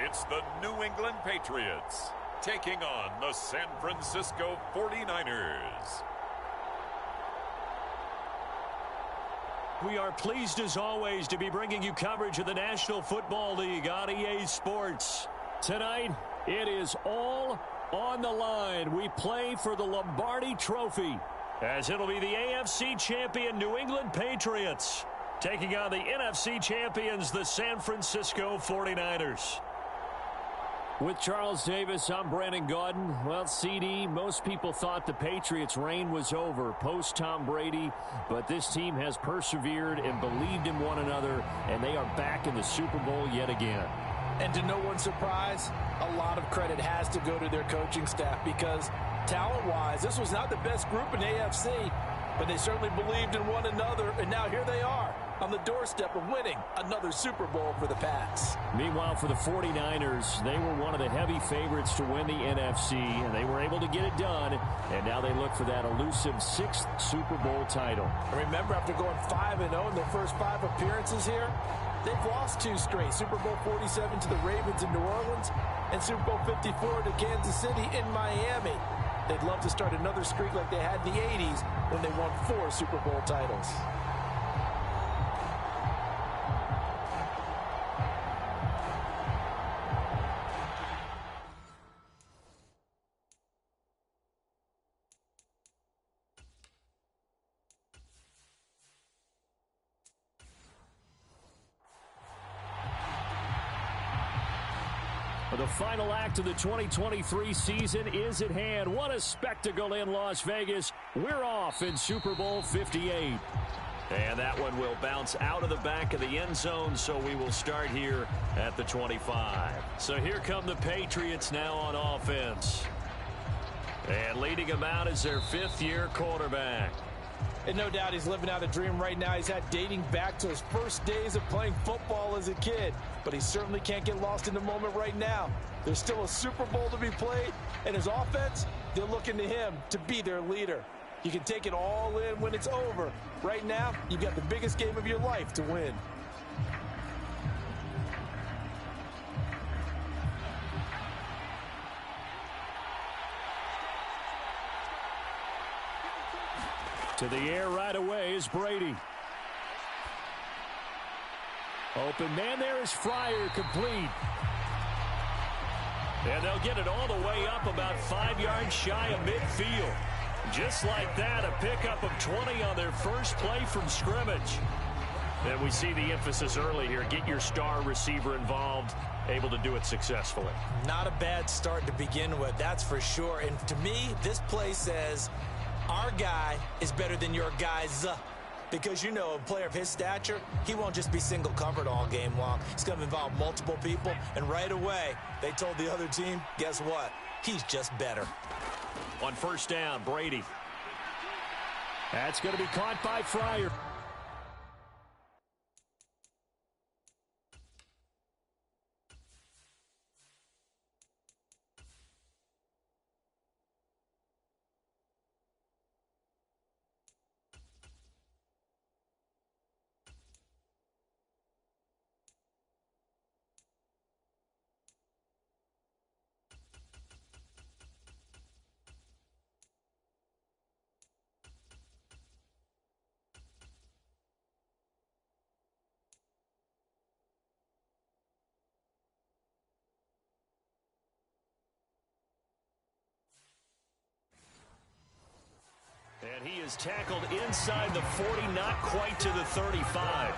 It's the New England Patriots taking on the San Francisco 49ers. We are pleased as always to be bringing you coverage of the National Football League on EA Sports. Tonight, it is all on the line. We play for the Lombardi Trophy, as it'll be the AFC champion New England Patriots taking on the NFC champions, the San Francisco 49ers. With Charles Davis, I'm Brandon Gaudin. Well, CD, most people thought the Patriots' reign was over post-Tom Brady, but this team has persevered and believed in one another, and they are back in the Super Bowl yet again. And to no one's surprise, a lot of credit has to go to their coaching staff because talent-wise, this was not the best group in AFC, but they certainly believed in one another, and now here they are on the doorstep of winning another Super Bowl for the Pats. Meanwhile, for the 49ers, they were one of the heavy favorites to win the NFC, and they were able to get it done, and now they look for that elusive 6th Super Bowl title. Remember, after going 5-0 in their first 5 appearances here, they've lost 2 straight. Super Bowl 47 to the Ravens in New Orleans and Super Bowl 54 to Kansas City in Miami. They'd love to start another streak like they had in the 80s when they won 4 Super Bowl titles. The final act of the 2023 season is at hand. What a spectacle in Las Vegas. We're off in Super Bowl 58. And that one will bounce out of the back of the end zone, so we will start here at the 25. So here come the Patriots now on offense. And leading them out is their 5th-year quarterback. And no doubt he's living out a dream right now. He's had dating back to his first days of playing football as a kid. But he certainly can't get lost in the moment right now. There's still a Super Bowl to be played. And his offense, they're looking to him to be their leader. You can take it all in when it's over. Right now, you've got the biggest game of your life to win. To the air right away is Brady. Open man there is Fryer, complete. And they'll get it all the way up about 5 yards shy of midfield. Just like that, a pickup of 20 on their first play from scrimmage. And we see the emphasis early here. Get your star receiver involved, able to do it successfully. Not a bad start to begin with, that's for sure. And to me, this play says our guy is better than your guy's. Because, you know, a player of his stature, he won't just be single covered all game long. It's going to involve multiple people. And right away, they told the other team, guess what? He's just better. On first down, Brady. That's going to be caught by Fryer. And he is tackled inside the 40, not quite to the 35.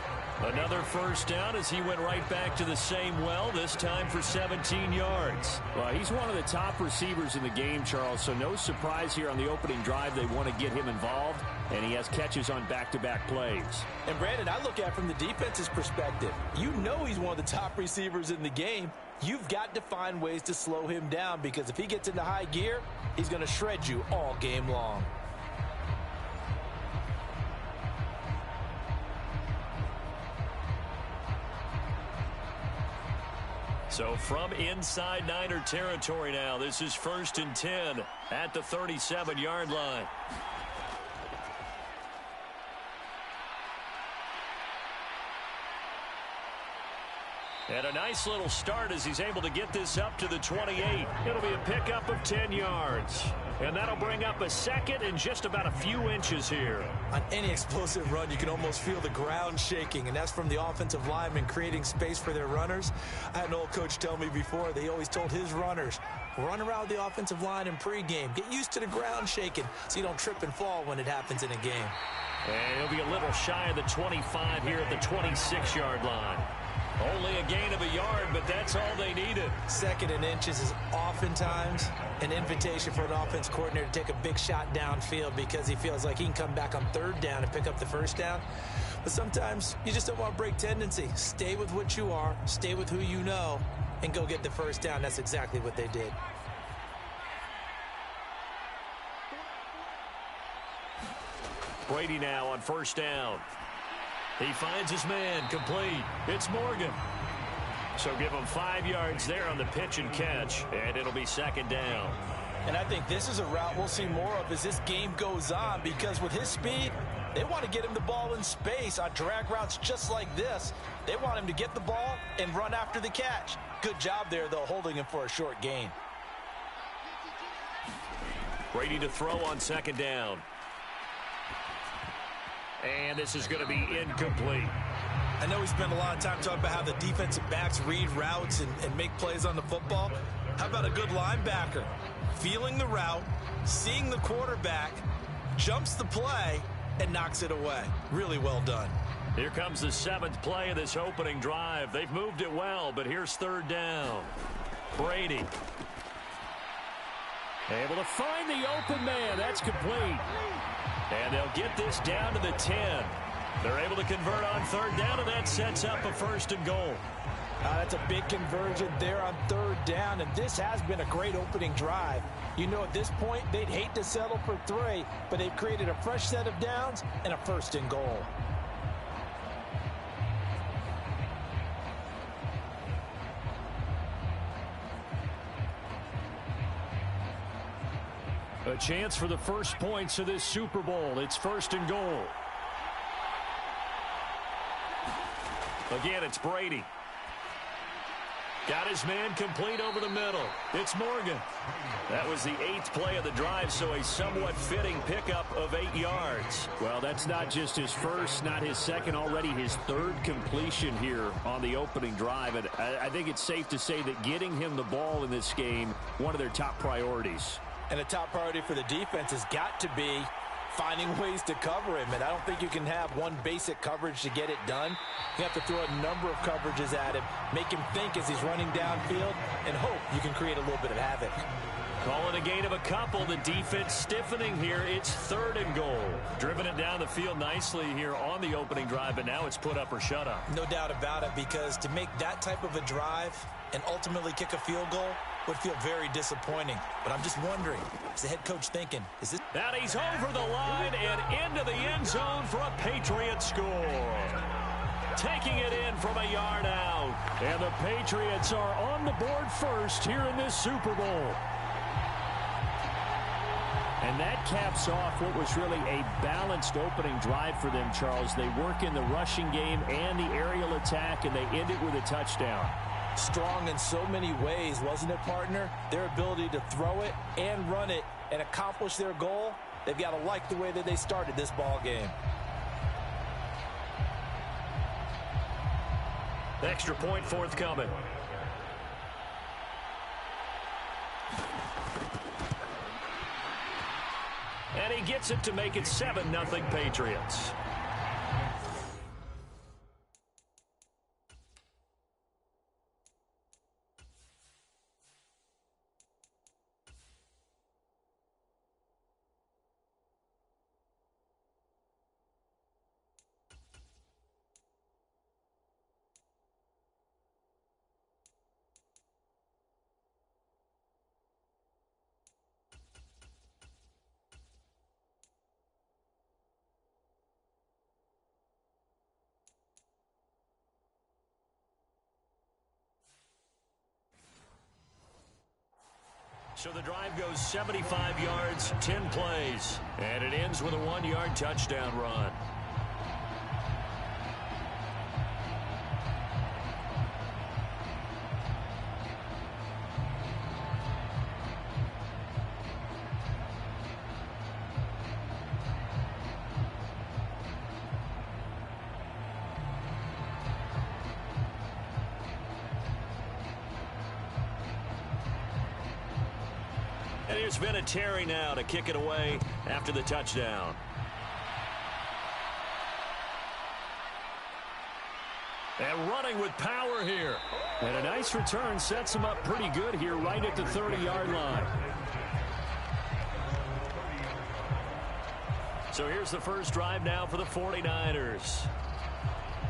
Another first down as he went right back to the same well, this time for 17 yards. Well, he's one of the top receivers in the game, Charles, so no surprise here on the opening drive. They want to get him involved, and he has catches on back-to-back plays. And, Brandon, I look at it from the defense's perspective. You know he's one of the top receivers in the game. You've got to find ways to slow him down because if he gets into high gear, he's going to shred you all game long. So from inside Niner territory now, this is 1st and 10 at the 37-yard line. And a nice little start as he's able to get this up to the 28. It'll be a pickup of 10 yards. And that'll bring up a second and just about a few inches here. On any explosive run, you can almost feel the ground shaking, and that's from the offensive linemen creating space for their runners. I had an old coach tell me before, they always told his runners, run around the offensive line in pregame. Get used to the ground shaking so you don't trip and fall when it happens in a game. And he'll be a little shy of the 25 here at the 26-yard line. Only a gain of a yard, but that's all they needed. Second and inches is oftentimes an invitation for an offense coordinator to take a big shot downfield because he feels like he can come back on third down and pick up the first down. But sometimes you just don't want to break tendency. Stay with what you are, stay with who you know, and go get the first down. That's exactly what they did. Brady now on first down. He finds his man, complete. It's Morgan. So give him 5 yards there on the pitch and catch, and it'll be second down. And I think this is a route we'll see more of as this game goes on, because with his speed, they want to get him the ball in space on drag routes just like this. They want him to get the ball and run after the catch. Good job there, though, holding him for a short gain. Brady to throw on second down. And this is going to be incomplete. I know we spend a lot of time talking about how the defensive backs read routes and make plays on the football. How about a good linebacker? Feeling the route, seeing the quarterback, jumps the play, and knocks it away. Really well done. Here comes the 7th play of this opening drive. They've moved it well, but here's third down. Brady. Able to find the open man. That's complete. And they'll get this down to the 10. They're able to convert on third down, and that sets up a first and goal. That's a big conversion there on third down, and this has been a great opening drive. You know, at this point, they'd hate to settle for 3, but they've created a fresh set of downs and a first and goal. A chance for the first points of this Super Bowl. It's first and goal. Again, it's Brady. Got his man complete over the middle. It's Morgan. That was the 8th play of the drive, so a somewhat fitting pickup of 8 yards. Well, that's not just his first, not his second, already his 3rd completion here on the opening drive. And I think it's safe to say that getting him the ball in this game, one of their top priorities. And a top priority for the defense has got to be finding ways to cover him. And I don't think you can have one basic coverage to get it done. You have to throw a number of coverages at him, make him think as he's running downfield, and hope you can create a little bit of havoc. Calling a gain of a couple. The defense stiffening here. It's third and goal. Driven it down the field nicely here on the opening drive, but now it's put up or shut up. No doubt about it, because to make that type of a drive and ultimately kick a field goal would feel very disappointing. But I'm just wondering, is the head coach thinking, is this... Now he's over the line and into the end zone for a Patriot score. Taking it in from a yard out. And the Patriots are on the board first here in this Super Bowl. And that caps off what was really a balanced opening drive for them, Charles. They work in the rushing game and the aerial attack, and they end it with a touchdown. Strong in so many ways, wasn't it, partner? Their ability to throw it and run it and accomplish their goal, they've got to like the way that they started this ball game. Extra point forthcoming. And he gets it to make it 7-0 Patriots. So the drive goes 75 yards, 10 plays, and it ends with a 1-yard touchdown run. And here's Vinatieri now to kick it away after the touchdown. And running with power here. And a nice return sets him up pretty good here right at the 30-yard line. So here's the first drive now for the 49ers.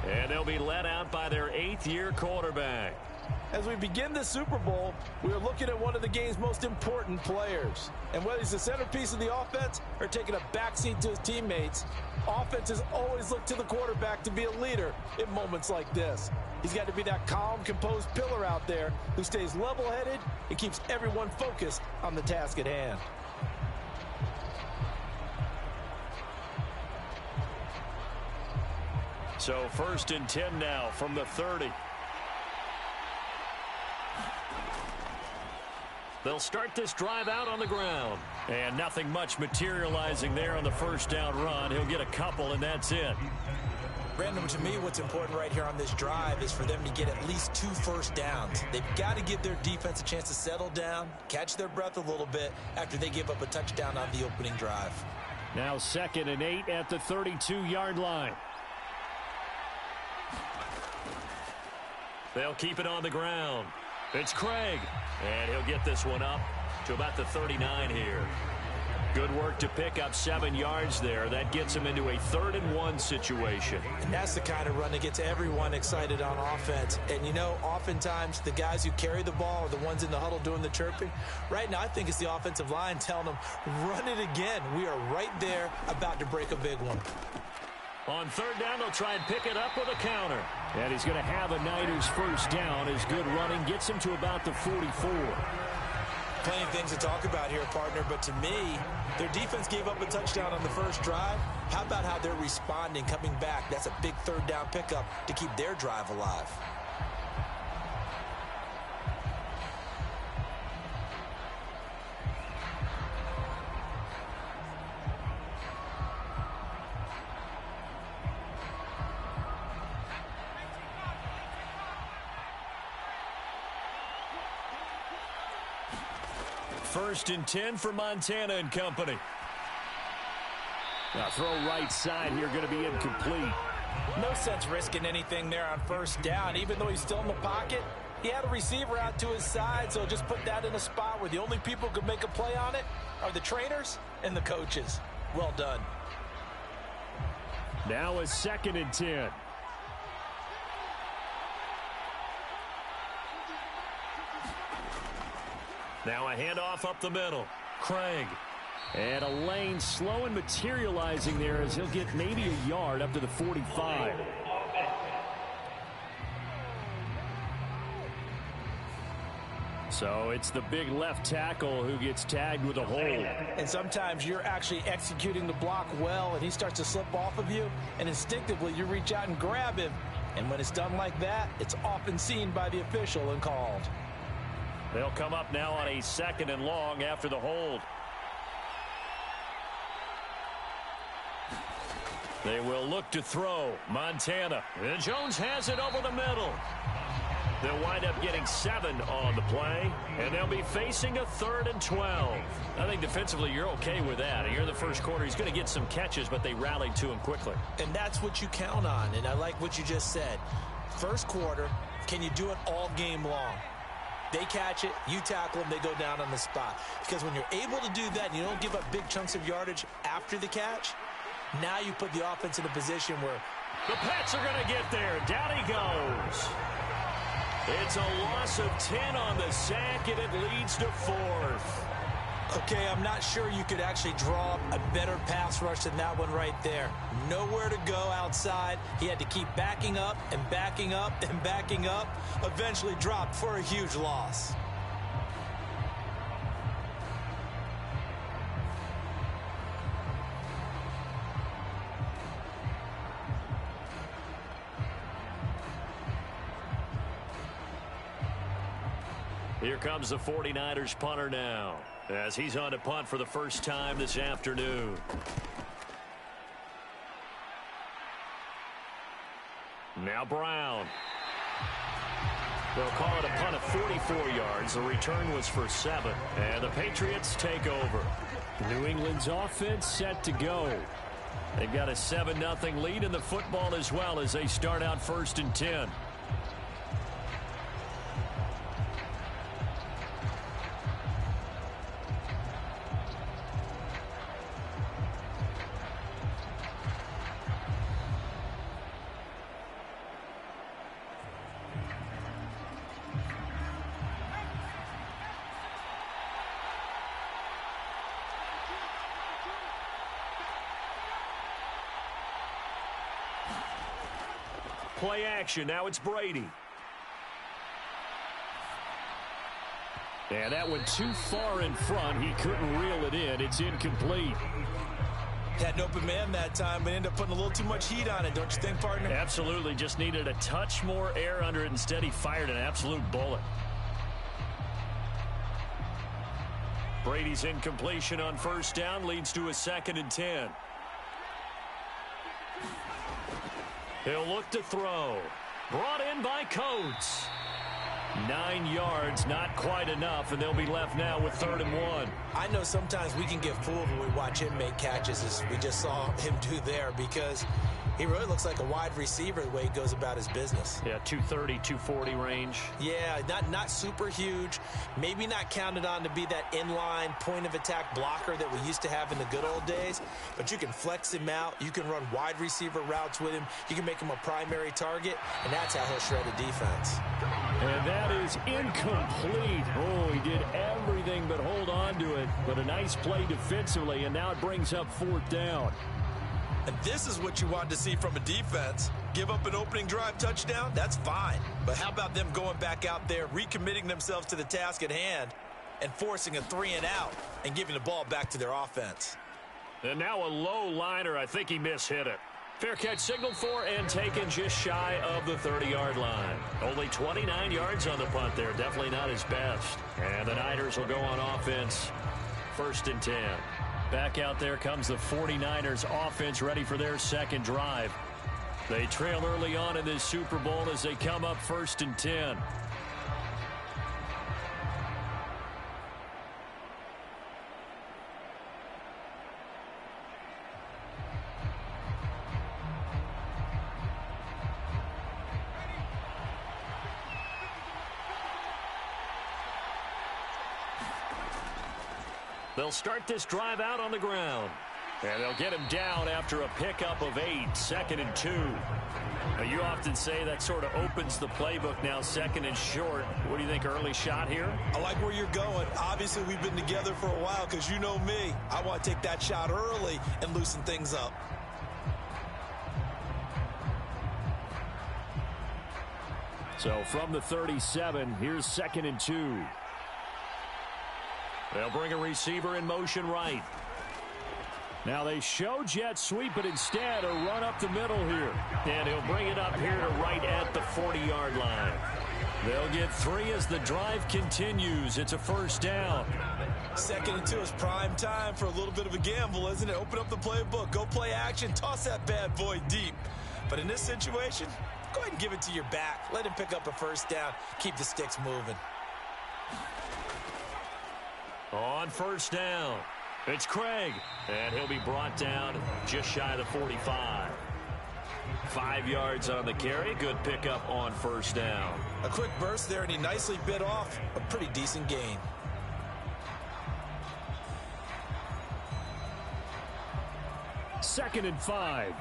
And they'll be led out by their 8th-year quarterback. As we begin the Super Bowl, we are looking at one of the game's most important players. And whether he's the centerpiece of the offense or taking a backseat to his teammates, offenses always look to the quarterback to be a leader in moments like this. He's got to be that calm, composed pillar out there who stays level-headed and keeps everyone focused on the task at hand. So 1st and 10 now from the 30. They'll start this drive out on the ground. And nothing much materializing there on the first down run. He'll get a couple, and that's it. Brandon, to me, what's important right here on this drive is for them to get at least 2 first downs. They've got to give their defense a chance to settle down, catch their breath a little bit after they give up a touchdown on the opening drive. Now 2nd and 8 at the 32-yard line. They'll keep it on the ground. It's Craig. And he'll get this one up to about the 39 here. Good work to pick up 7 yards there. That gets him into a 3rd and 1 situation. And that's the kind of run that gets everyone excited on offense. And, you know, oftentimes the guys who carry the ball are the ones in the huddle doing the chirping. Right now, I think it's the offensive line telling them, run it again. We are right there about to break a big one. On 3rd down, they'll try and pick it up with a counter. And he's going to have a Niners first down as good running gets him to about the 44. Plenty of things to talk about here, partner, but to me, their defense gave up a touchdown on the first drive. How about how they're responding, coming back? That's a big 3rd down pickup to keep their drive alive. First and 10 for Montana and company. Now throw right side here, going to be incomplete. No sense risking anything there on 1st down. Even though he's still in the pocket, he had a receiver out to his side, so just put that in a spot where the only people who can make a play on it are the trainers and the coaches. Well done. Now a 2nd and 10. Now a handoff up the middle. Craig. And a lane slow and materializing there as he'll get maybe a yard up to the 45. So it's the big left tackle who gets tagged with a hold. And sometimes you're actually executing the block well, and he starts to slip off of you, and instinctively you reach out and grab him. And when it's done like that, it's often seen by the official and called. They'll come up now on a 2nd and long after the hold. They will look to throw. Montana. And Jones has it over the middle. They'll wind up getting 7 on the play, and they'll be facing a 3rd and 12. I think defensively you're okay with that. Here in the first quarter, he's going to get some catches, but they rallied to him quickly. And that's what you count on, and I like what you just said. First quarter, can you do it all game long? They catch it, you tackle them, they go down on the spot. Because when you're able to do that and you don't give up big chunks of yardage after the catch, now you put the offense in a position where the Pats are going to get there. Down he goes. It's a loss of 10 on the sack, and it leads to 4th. Okay, I'm not sure you could actually draw up a better pass rush than that one right there. Nowhere to go outside. He had to keep backing up and backing up and backing up. Eventually dropped for a huge loss. Here comes the 49ers punter now, as he's on to punt for the first time this afternoon. Now Brown. They'll call it a punt of 44 yards. The return was for 7. And the Patriots take over. New England's offense set to go. They've got a 7-0 lead in the football as well as they start out 1st and 10. Play action. Now it's Brady. And that went too far in front. He couldn't reel it in. It's incomplete. Had an open man that time, but ended up putting a little too much heat on it, don't you think, partner? Absolutely. Just needed a touch more air under it. Instead, he fired an absolute bullet. Brady's incompletion on 1st down leads to a 2nd and 10. He'll look to throw. Brought in by Coates. 9 yards, not quite enough, and they'll be left now with 3rd and 1. I know sometimes we can get fooled when we watch him make catches, as we just saw him do there, because he really looks like a wide receiver the way he goes about his business. Yeah, 230, 240 range. Yeah, not super huge. Maybe not counted on to be that inline point-of-attack blocker that we used to have in the good old days. But you can flex him out. You can run wide receiver routes with him. You can make him a primary target, and that's how he'll shred a defense. And that is incomplete. Oh, he did everything but hold on to it. But a nice play defensively, and now it brings up 4th down. And this is what you want to see from a defense. Give up an opening drive touchdown, that's fine. But how about them going back out there, recommitting themselves to the task at hand, and forcing a 3-and-out and giving the ball back to their offense. And now a low liner. I think he mishit it. Fair catch signaled for and taken just shy of the 30-yard line. Only 29 yards on the punt there. Definitely not his best. And the Niners will go on offense. 1st and 10. Back out there comes the 49ers offense ready for their 2nd drive. They trail early on in this Super Bowl as they come up 1st and 10. They'll start this drive out on the ground. And they'll get him down after a pickup of 8, 2nd and 2. Now, you often say that sort of opens the playbook now, 2nd and short. What do you think, early shot here? I like where you're going. Obviously, we've been together for a while because you know me. I want to take that shot early and loosen things up. So from the 37, here's 2nd and 2. They'll bring a receiver in motion right. Now they show jet sweep, but instead a run up the middle here. And he'll bring it up here to right at the 40-yard line. They'll get 3 as the drive continues. It's a 1st down. 2nd and 2 is prime time for a little bit of a gamble, isn't it? Open up the playbook, go play action, toss that bad boy deep. But in this situation, go ahead and give it to your back. Let him pick up a 1st down. Keep the sticks moving. On 1st down, it's Craig, and he'll be brought down just shy of the 45. 5 yards on the carry. Good pickup on 1st down. A quick burst there, and he nicely bit off a pretty decent gain. Second and 5.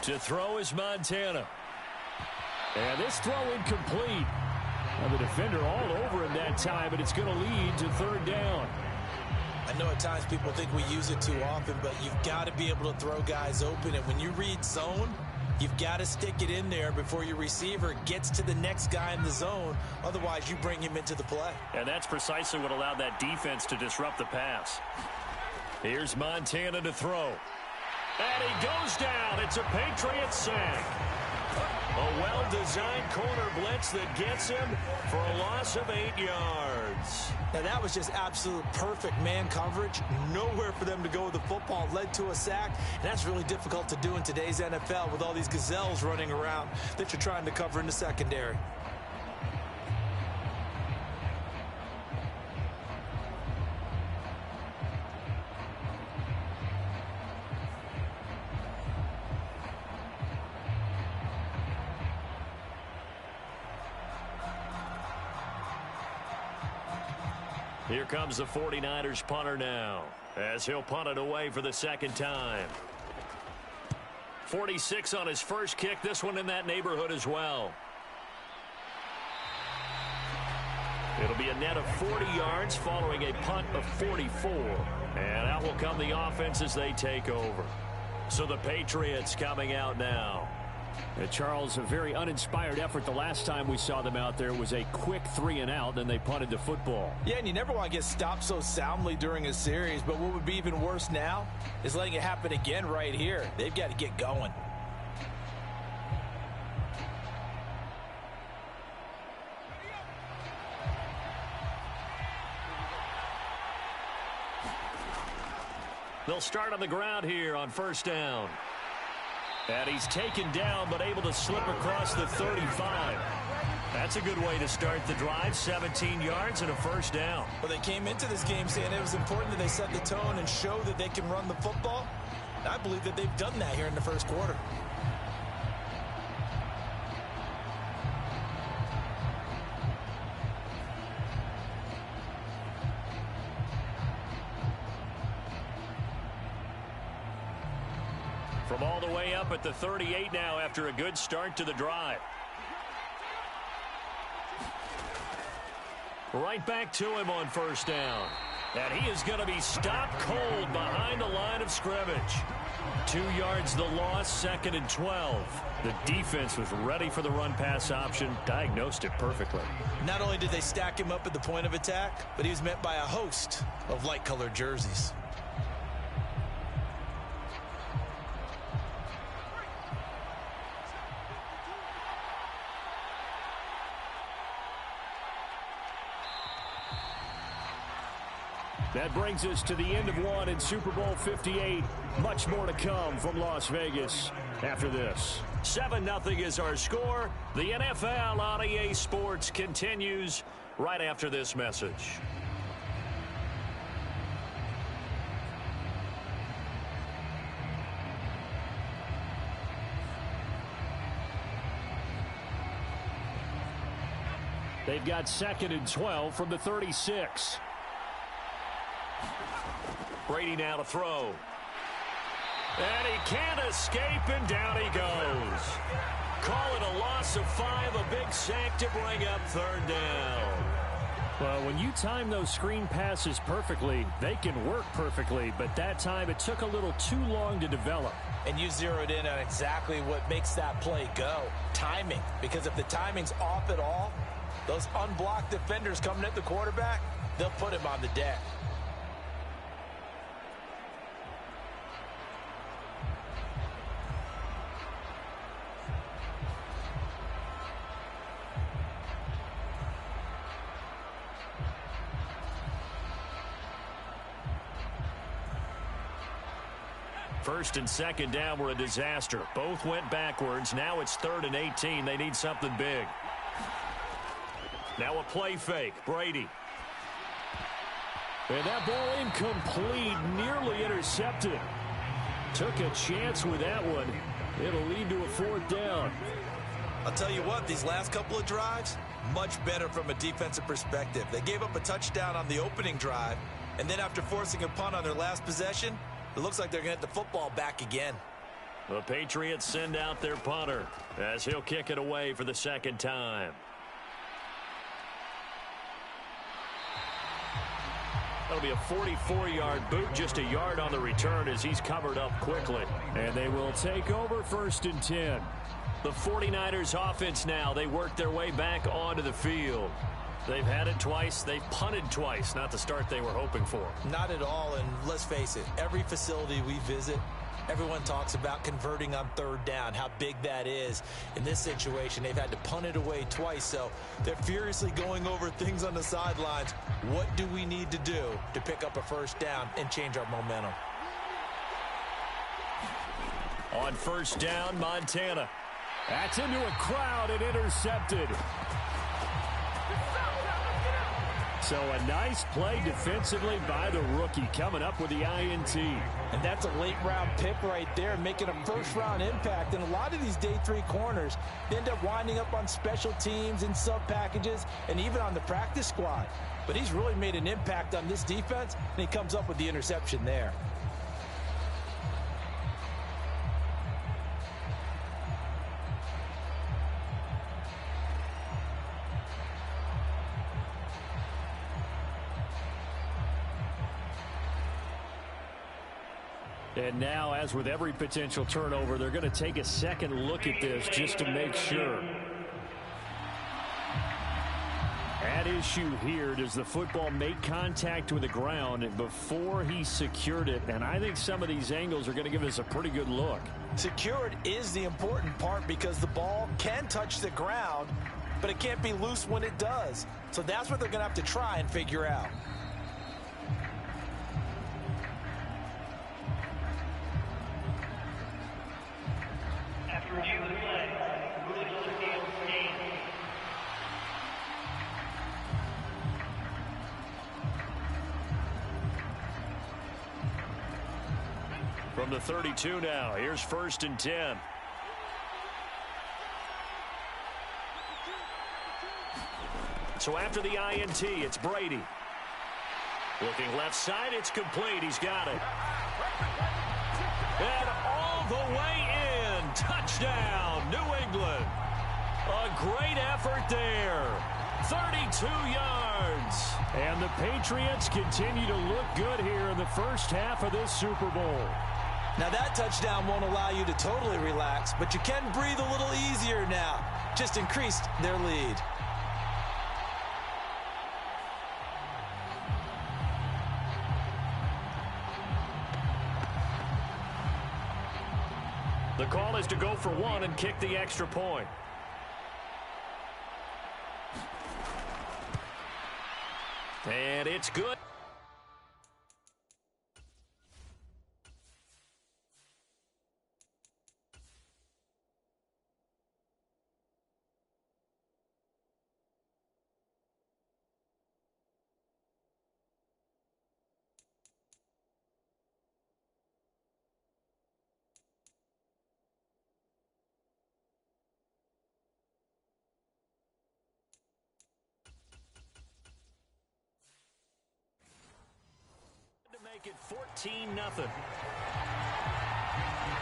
To throw is Montana. And this throw incomplete. Now the defender all over him that time, but it's going to lead to 3rd down. I know at times people think we use it too often, but you've got to be able to throw guys open. And when you read zone, you've got to stick it in there before your receiver gets to the next guy in the zone. Otherwise, you bring him into the play. And that's precisely what allowed that defense to disrupt the pass. Here's Montana to throw. And he goes down. It's a Patriots sack. A well-designed corner blitz that gets him for a loss of 8 yards. Now, that was just absolute perfect man coverage. Nowhere for them to go with the football. Led to a sack. And that's really difficult to do in today's NFL with all these gazelles running around that you're trying to cover in the secondary. Here comes the 49ers punter now, as he'll punt it away for the second time. 46 on his first kick, this one in that neighborhood as well. It'll be a net of 40 yards following a punt of 44. And out will come the offense as they take over. So the Patriots coming out now. Charles, a very uninspired effort. The last time we saw them out there was a quick 3-and-out, then they punted the football. Yeah, and you never want to get stopped so soundly during a series, but what would be even worse now is letting it happen again right here. They've got to get going. They'll start on the ground here on first down. And he's taken down, but able to slip across the 35. That's a good way to start the drive. 17 yards and a first down. Well, they came into this game saying it was important that they set the tone and show that they can run the football. I believe that they've done that here in the first quarter. From all the way up at the 38 now after a good start to the drive. Right back to him on first down. And he is going to be stopped cold behind the line of scrimmage. 2 yards the loss, 2nd and 12. The defense was ready for the run-pass option, diagnosed it perfectly. Not only did they stack him up at the point of attack, but he was met by a host of light-colored jerseys. That brings us to the end of one in Super Bowl 58. Much more to come from Las Vegas after this. 7-0 is our score. The NFL on EA Sports continues right after this message. They've got 2nd and 12 from the 36. Brady now to throw. And he can't escape, and down he goes. Call it a loss of 5, a big sack to bring up 3rd down. Well, when you time those screen passes perfectly, they can work perfectly, but that time it took a little too long to develop. And you zeroed in on exactly what makes that play go. Timing. Because if the timing's off at all, those unblocked defenders coming at the quarterback, they'll put him on the deck. First and 2nd down were a disaster. Both went backwards. Now it's 3rd and 18. They need something big. Now a play fake. Brady. And that ball incomplete, nearly intercepted. Took a chance with that one. It'll lead to a 4th down. I'll tell you what, these last couple of drives, much better from a defensive perspective. They gave up a touchdown on the opening drive, and then after forcing a punt on their last possession, it looks like they're going to get the football back again. The Patriots send out their punter as he'll kick it away for the 2nd time. That'll be a 44-yard boot, just a yard on the return as he's covered up quickly. And they will take over 1st and 10. The 49ers offense now, they work their way back onto the field. They've had it twice. They've punted twice. Not the start they were hoping for. Not at all, and let's face it, every facility we visit, Everyone talks about converting on third down, how big that is. In this situation, they've had to punt it away twice, so they're furiously going over things on the sidelines. What do we need to do to pick up a first down and change our momentum? On first down, Montana. That's into a crowd and intercepted. So a nice play defensively by the rookie, coming up with the INT. And that's a late-round pick right there, making a first-round impact. And a lot of these day 3 corners end up winding up on special teams and sub-packages and even on the practice squad. But he's really made an impact on this defense, and he comes up with the interception there. And now, as with every potential turnover, they're going to take a second look at this just to make sure. At issue here, does the football make contact with the ground before he secured it? And I think some of these angles are going to give us a pretty good look. Secured is the important part because the ball can touch the ground, but it can't be loose when it does. So that's what they're going to have to try and figure out. From the 32 now, here's 1st and 10. So after the INT, it's Brady. Looking left side, it's complete. He's got it. And all the way in. Touchdown, New England. A great effort there. 32 yards. And the Patriots continue to look good here in the first half of this Super Bowl. Now that touchdown won't allow you to totally relax, but you can breathe a little easier now. Just increased their lead. The call is to go for one and kick the extra point. And it's good. Make it 14-0.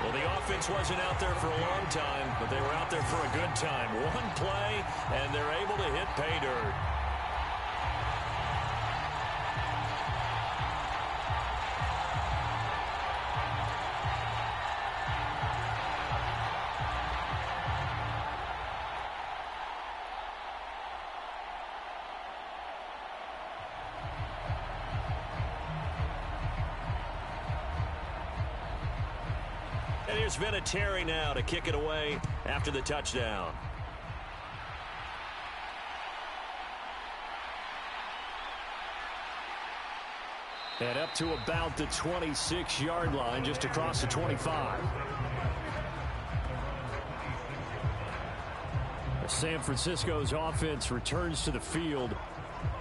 Well, the offense wasn't out there for a long time, but they were out there for a good time. One play, and they're able to hit pay dirt. And here's Vinatieri now to kick it away after the touchdown. And up to about the 26-yard line, just across the 25. San Francisco's offense returns to the field.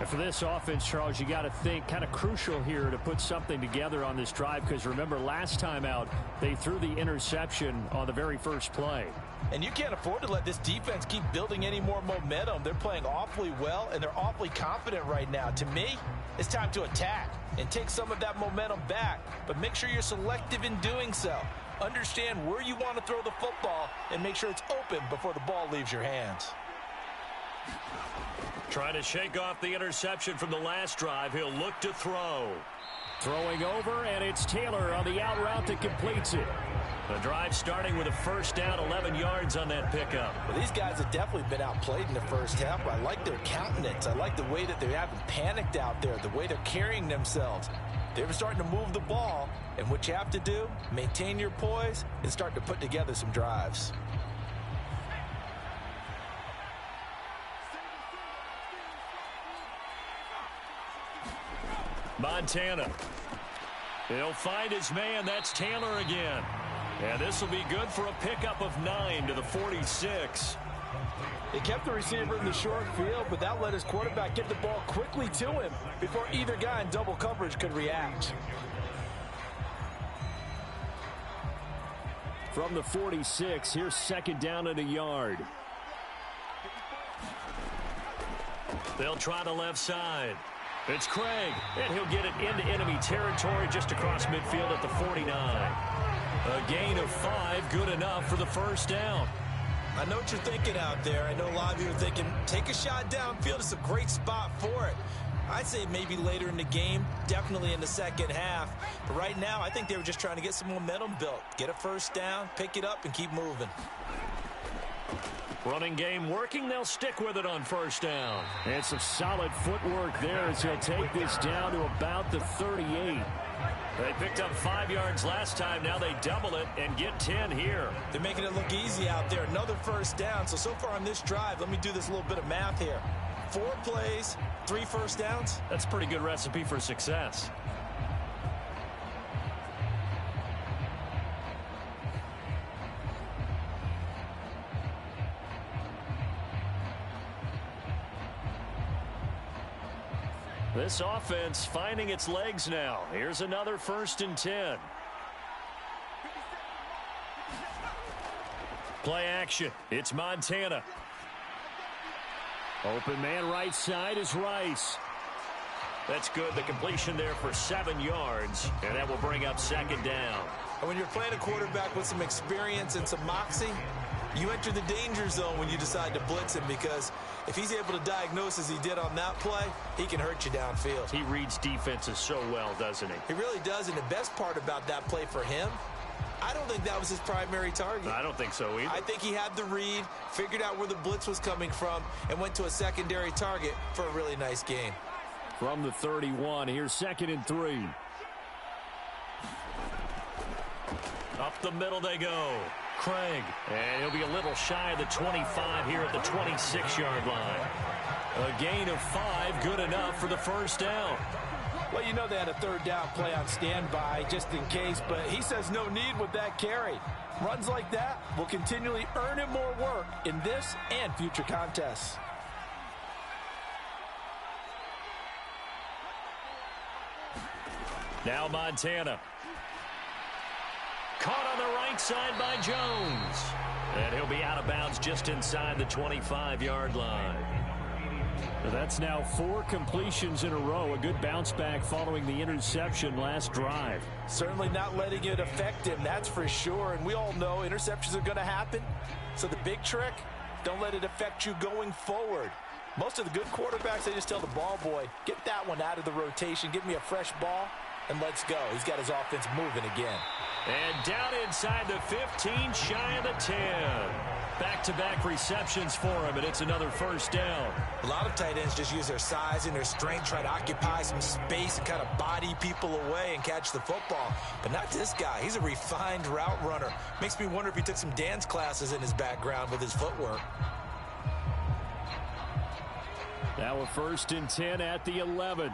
And for this offense, Charles, you got to think kind of crucial here to put something together on this drive, because remember last time out they threw the interception on the very first play. And you can't afford to let this defense keep building any more momentum. They're playing awfully well, and they're awfully confident right now. To me, it's time to attack and take some of that momentum back, but make sure you're selective in doing so. Understand where you want to throw the football and make sure it's open before the ball leaves your hands. Trying to shake off the interception from the last drive. He'll look to throw. Throwing over, and it's Taylor on the out route that completes it. The drive starting with a first down, 11 yards on that pickup. Well, these guys have definitely been outplayed in the first half. I like their countenance. I like the way that they haven't panicked out there, the way they're carrying themselves. They were starting to move the ball, and what you have to do, maintain your poise and start to put together some drives. Montana. He'll find his man. That's Taylor again. And this will be good for a pickup of 9 to the 46. They kept the receiver in the short field, but that let his quarterback get the ball quickly to him before either guy in double coverage could react. From the 46, here's second down and a yard. They'll try the left side. It's Craig, and he'll get it into enemy territory just across midfield at the 49. A gain of 5, good enough for the first down. I know what you're thinking out there. I know a lot of you are thinking, take a shot downfield. It's a great spot for it. I'd say maybe later in the game, definitely in the second half. But right now, I think they were just trying to get some momentum built. Get a first down, pick it up, and keep moving. Running game working. They'll stick with it on first down. And some solid footwork there as he'll take this down to about the 38. They picked up 5 yards last time. Now they double it and get 10 here. They're making it look easy out there. Another first down. So far on this drive, let me do this little bit of math here. 4 plays, 3 first downs. That's a pretty good recipe for success. This offense finding its legs now. Here's another 1st and 10. Play action. It's Montana. Open man right side is Rice. That's good. The completion there for 7 yards, and that will bring up second down. And when you're playing a quarterback with some experience and some moxie, you enter the danger zone when you decide to blitz him, because if he's able to diagnose as he did on that play, he can hurt you downfield. He reads defenses so well, doesn't he? He really does, and the best part about that play for him, I don't think that was his primary target. I don't think so either. I think he had the read, figured out where the blitz was coming from, and went to a secondary target for a really nice gain. From the 31, here's 2nd and 3. Up the middle they go. Craig, and he'll be a little shy of the 25 here at the 26-yard line. A gain of 5, good enough for the first down. Well, you know they had a 3rd down play on standby just in case, but he says no need with that carry. Runs like that will continually earn him more work in this and future contests. Now Montana. Caught on the right side by Jones. And he'll be out of bounds just inside the 25-yard line. That's now 4 completions in a row. A good bounce back following the interception last drive. Certainly not letting it affect him, that's for sure. And we all know interceptions are going to happen. So the big trick, don't let it affect you going forward. Most of the good quarterbacks, they just tell the ball boy, get that one out of the rotation, give me a fresh ball, and let's go. He's got his offense moving again. And down inside the 15, shy of the 10. Back-to-back receptions for him, and it's another first down. A lot of tight ends just use their size and their strength, try to occupy some space and kind of body people away and catch the football. But not this guy. He's a refined route runner. Makes me wonder if he took some dance classes in his background with his footwork. Now a 1st and 10 at the 11.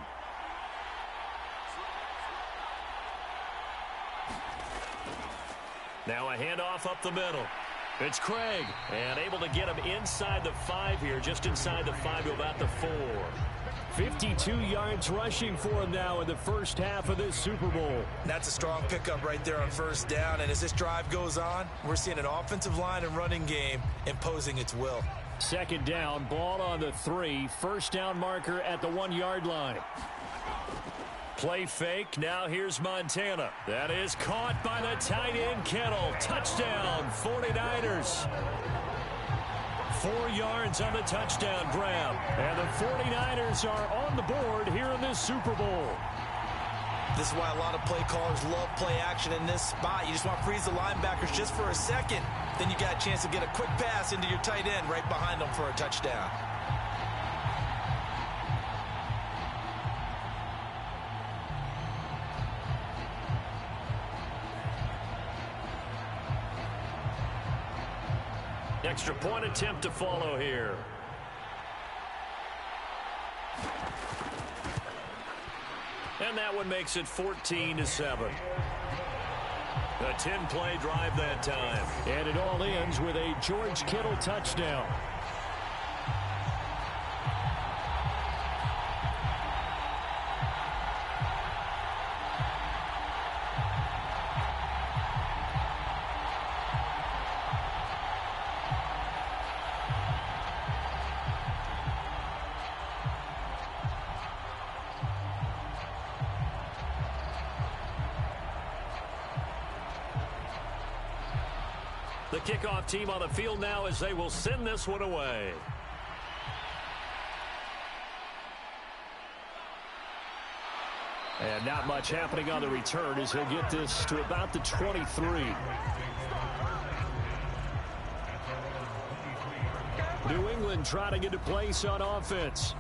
Now a handoff up the middle. It's Craig, and able to get him inside the 5 here, just inside the 5 to about the 4. 52 yards rushing for him now in the first half of this Super Bowl. That's a strong pickup right there on first down, and as this drive goes on, we're seeing an offensive line and running game imposing its will. Second down, ball on the 3, first down marker at the 1-yard line. Play fake. Now here's Montana. That is caught by the tight end Kittle. Touchdown, 49ers. 4 yards on the touchdown grab. And the 49ers are on the board here in this Super Bowl. This is why a lot of play callers love play action in this spot. You just want to freeze the linebackers just for a second. Then you got a chance to get a quick pass into your tight end right behind them for a touchdown. extra point attempt to follow here. And that one makes it 14-7. A 10-play drive that time. And it all ends with a George Kittle touchdown. The kickoff team on the field now as they will send this one away. And not much happening on the return as he'll get this to about the 23. New England trying to get a place on offense.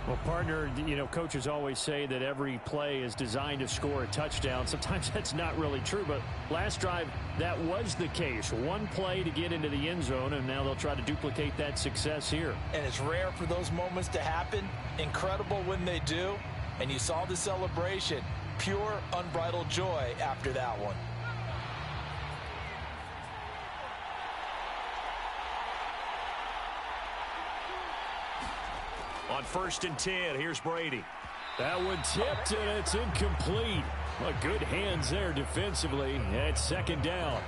Well, partner, you know, coaches always say that every play is designed to score a touchdown. Sometimes that's not really true, but last drive, that was the case. One play to get into the end zone, and now they'll try to duplicate that success here. And it's rare for those moments to happen. Incredible when they do. And you saw the celebration. Pure, unbridled joy after that one. On 1st and 10, here's Brady. That one tipped, and it's incomplete. Well, good hands there defensively. It's 2nd down.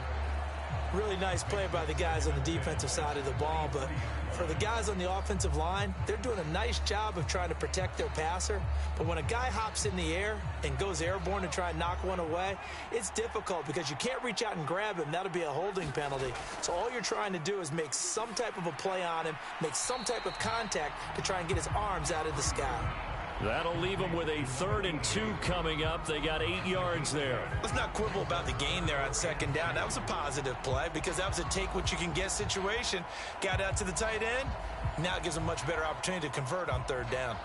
Really nice play by the guys on the defensive side of the ball, but for the guys on the offensive line, they're doing a nice job of trying to protect their passer. But when a guy hops in the air and goes airborne to try and knock one away, it's difficult because you can't reach out and grab him. That'll be a holding penalty. So all you're trying to do is make some type of a play on him, make some type of contact to try and get his arms out of the sky. That'll leave them with a 3rd and 2 coming up. They got 8 yards there. Let's not quibble about the gain there on 2nd down. That was a positive play because that was a take-what-you-can-get situation. Got out to the tight end. Now it gives them much better opportunity to convert on 3rd down.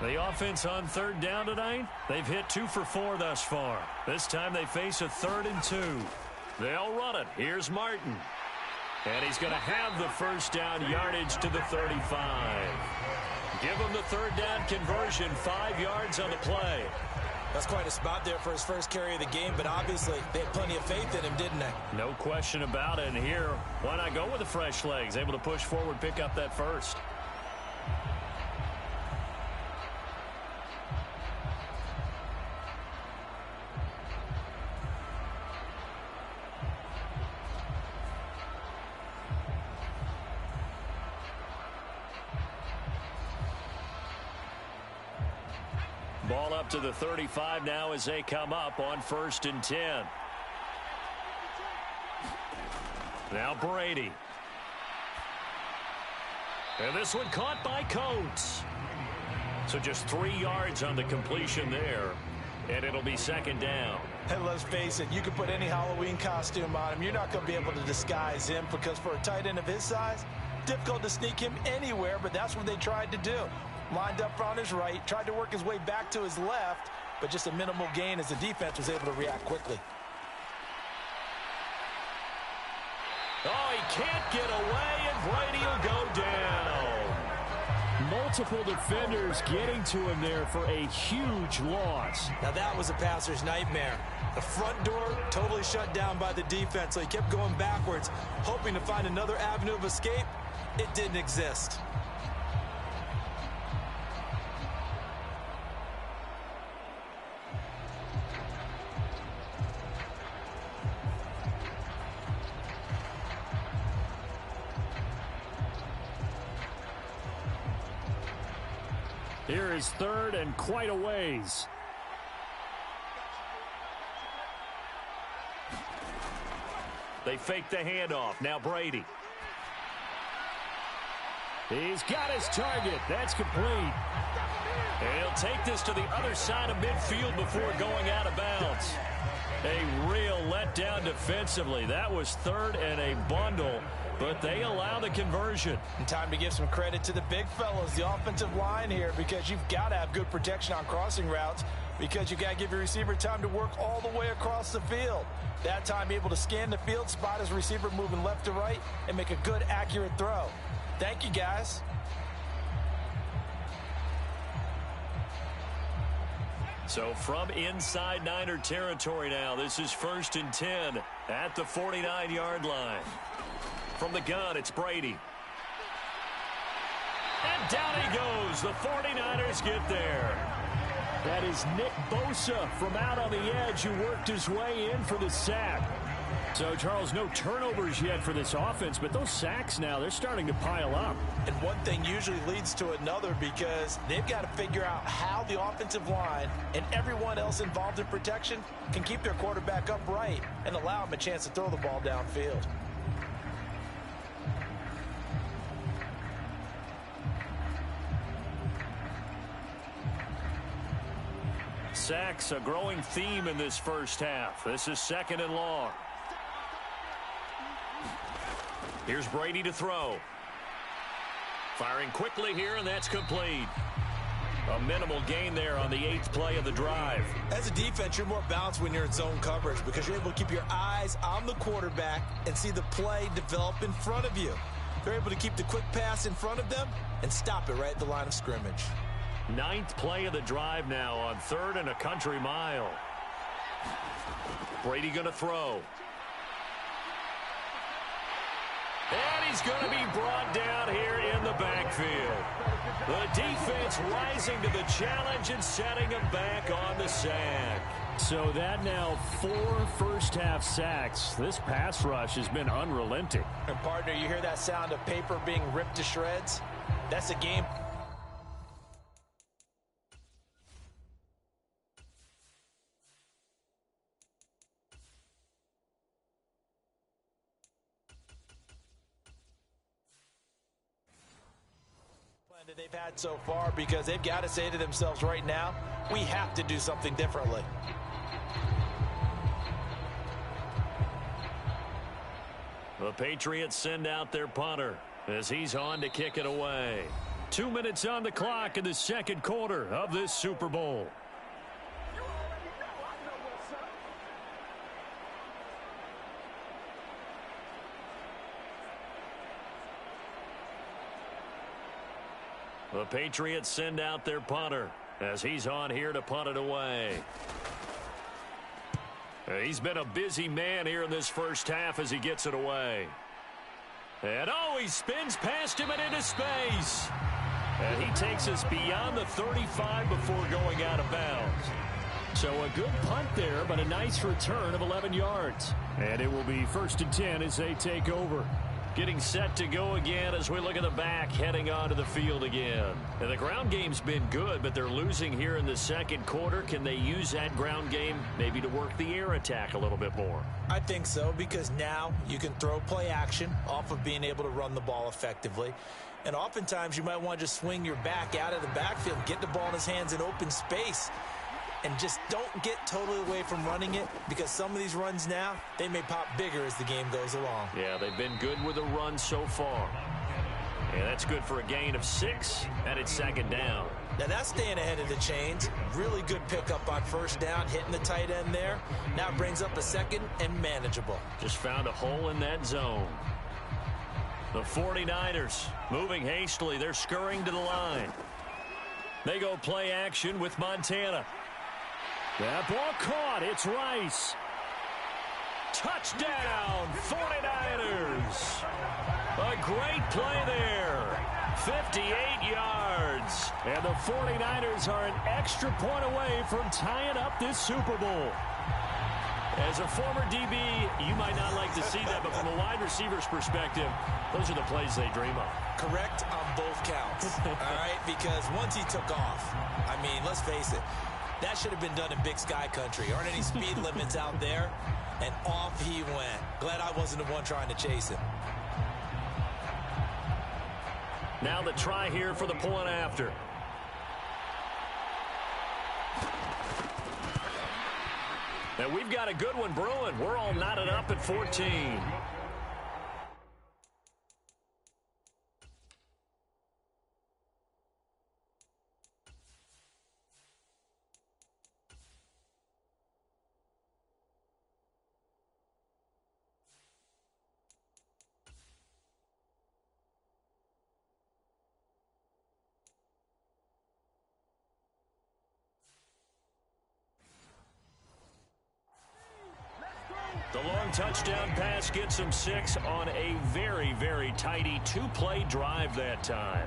The offense on 3rd down tonight, they've hit 2 for 4 thus far. This time they face a 3rd and 2. They'll run it. Here's Martin. And he's going to have the 1st down yardage to the 35. Give him the 3rd down conversion, 5 yards on the play. That's quite a spot there for his first carry of the game, but obviously they had plenty of faith in him, didn't they? No question about it. And here, why not go with the fresh legs? Able to push forward, pick up that 1st. Ball up to the 35 now as they come up on 1st and 10. Now Brady. And this one caught by Coates. So just 3 yards on the completion there. And it'll be 2nd down. And let's face it, you can put any Halloween costume on him. You're not going to be able to disguise him because for a tight end of his size, difficult to sneak him anywhere, but that's what they tried to do. Lined up on his right, tried to work his way back to his left, but just a minimal gain as the defense was able to react quickly. Oh, he can't get away, and Brady will go down. Multiple defenders getting to him there for a huge loss. Now that was a passer's nightmare. The front door totally shut down by the defense, so he kept going backwards, hoping to find another avenue of escape. It didn't exist. Here is 3rd and quite a ways. They fake the handoff. Now Brady. He's got his target. That's complete. And he'll take this to the other side of midfield before going out of bounds. A real letdown defensively. That was third and a bundle, but they allow the conversion. And time to give some credit to the big fellas, the offensive line here, because you've got to have good protection on crossing routes, because you've got to give your receiver time to work all the way across the field. That time able to scan the field, spot his receiver moving left to right, and make a good, accurate throw. Thank you, guys. So from inside Niner territory now, this is 1st and 10 at the 49-yard line. From the gun, it's Brady. And down he goes. The 49ers get there. That is Nick Bosa from out on the edge who worked his way in for the sack. So, Charles, no turnovers yet for this offense, but those sacks now, they're starting to pile up. And one thing usually leads to another, because they've got to figure out how the offensive line and everyone else involved in protection can keep their quarterback upright and allow him a chance to throw the ball downfield. Sacks, a growing theme in this first half. This is 2nd and long. Here's Brady to throw. Firing quickly here, and that's complete. A minimal gain there on the 8th play of the drive. As a defense, you're more balanced when you're in zone coverage, because you're able to keep your eyes on the quarterback and see the play develop in front of you. They're able to keep the quick pass in front of them and stop it right at the line of scrimmage. 9th play of the drive now on 3rd and a country mile. Brady going to throw. And he's going to be brought down here in the backfield. The defense rising to the challenge and setting him back on the sack. So that now 4 first-half sacks. This pass rush has been unrelenting. And, partner, you hear that sound of paper being ripped to shreds? That's a game. That they've had so far, because they've got to say to themselves right now, we have to do something differently. The Patriots send out their punter as he's on to kick it away. 2 minutes on the clock in the second quarter of this Super Bowl. The Patriots send out their punter as he's on here to punt it away. He's been a busy man here in this first half as he gets it away. And he spins past him and into space. And he takes us beyond the 35 before going out of bounds. So a good punt there, but a nice return of 11 yards. And it will be 1st and 10 as they take over. Getting set to go again as we look at the back, heading onto the field again. And the ground game's been good, but they're losing here in the second quarter. Can they use that ground game maybe to work the air attack a little bit more? I think so, because now you can throw play action off of being able to run the ball effectively. And oftentimes you might want to just swing your back out of the backfield, get the ball in his hands in open space, and just don't get totally away from running it, because some of these runs now, they may pop bigger as the game goes along. Yeah, they've been good with a run so far. And that's good for a gain of 6, and it's 2nd down. Now that's staying ahead of the chains. Really good pickup on 1st down, hitting the tight end there. Now brings up a 2nd and manageable. Just found a hole in that zone. The 49ers moving hastily. They're scurrying to the line. They go play action with Montana. That ball caught. It's Rice. Touchdown, 49ers. A great play there. 58 yards. And the 49ers are an extra point away from tying up this Super Bowl. As a former DB, you might not like to see that, but from a wide receiver's perspective, those are the plays they dream of. Correct on both counts. All right, because once he took off, I mean, let's face it, that should have been done in Big Sky Country. Aren't any speed limits out there? And off he went. Glad I wasn't the one trying to chase him. Now the try here for the point after. And we've got a good one brewing. We're all knotted up at 14. The long touchdown pass gets him 6 on a very, very tidy two-play drive that time.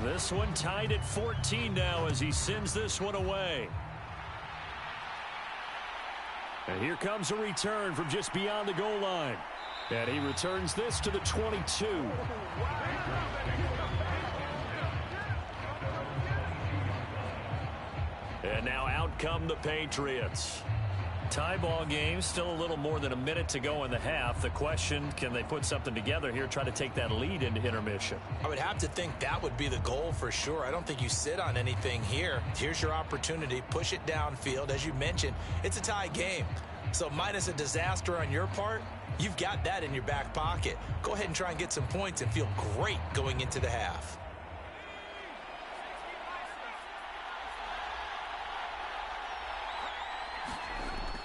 This one tied at 14 now as he sends this one away. And here comes a return from just beyond the goal line. And he returns this to the 22. And now out come the Patriots. Tie ball game, still a little more than a minute to go in the half. The question, can they put something together here, try to take that lead into intermission? I would have to think that would be the goal for sure. I don't think you sit on anything here. Here's your opportunity. Push it downfield. As you mentioned, it's a tie game. So minus a disaster on your part, you've got that in your back pocket. Go ahead and try and get some points and feel great going into the half.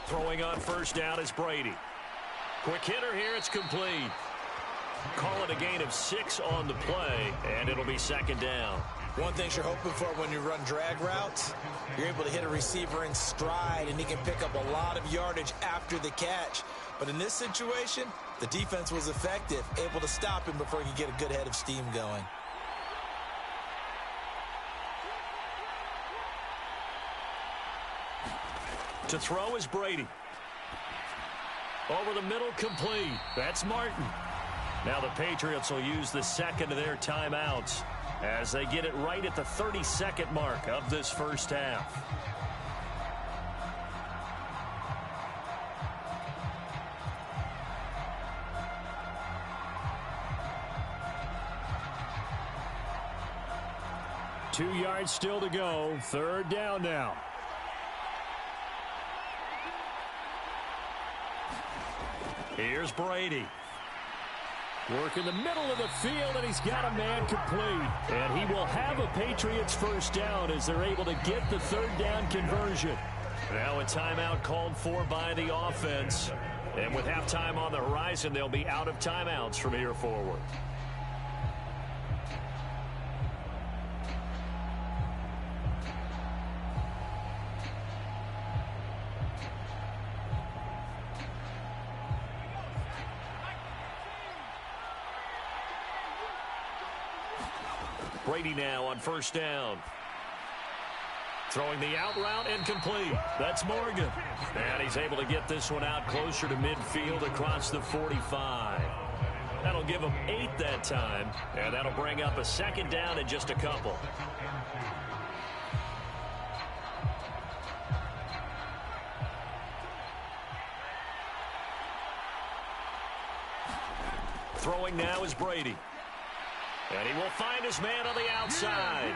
Throwing on first down is Brady. Quick hitter here, it's complete. Call it a gain of 6 on the play, and it'll be second down. One thing you're hoping for when you run drag routes, you're able to hit a receiver in stride, and he can pick up a lot of yardage after the catch. But in this situation, the defense was effective, able to stop him before he could get a good head of steam going. To throw is Brady. Over the middle, complete. That's Martin. Now the Patriots will use the second of their timeouts as they get it right at the 32nd mark of this first half. Two yards still to go. Third down now. Here's Brady. Work in the middle of the field, and he's got a man complete. And he will have a Patriots first down as they're able to get the third down conversion. Now a timeout called for by the offense. And with halftime on the horizon, they'll be out of timeouts from here forward. Brady now on first down. Throwing the out route and complete. That's Morgan. And he's able to get this one out closer to midfield across the 45. That'll give him 8 that time. And that'll bring up a second down in just a couple. Throwing now is Brady. And he will find his man on the outside.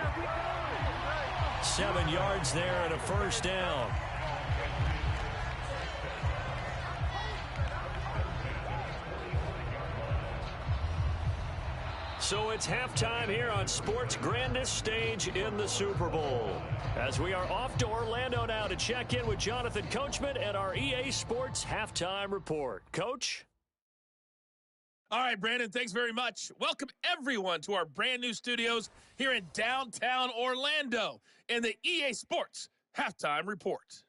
7 yards there and a first down. So it's halftime here on sports' grandest stage in the Super Bowl. As we are off to Orlando now to check in with Jonathan Coachman and our EA Sports Halftime Report. Coach? All right, Brandon, thanks very much. Welcome, everyone, to our brand-new studios here in downtown Orlando in the EA Sports Halftime Report.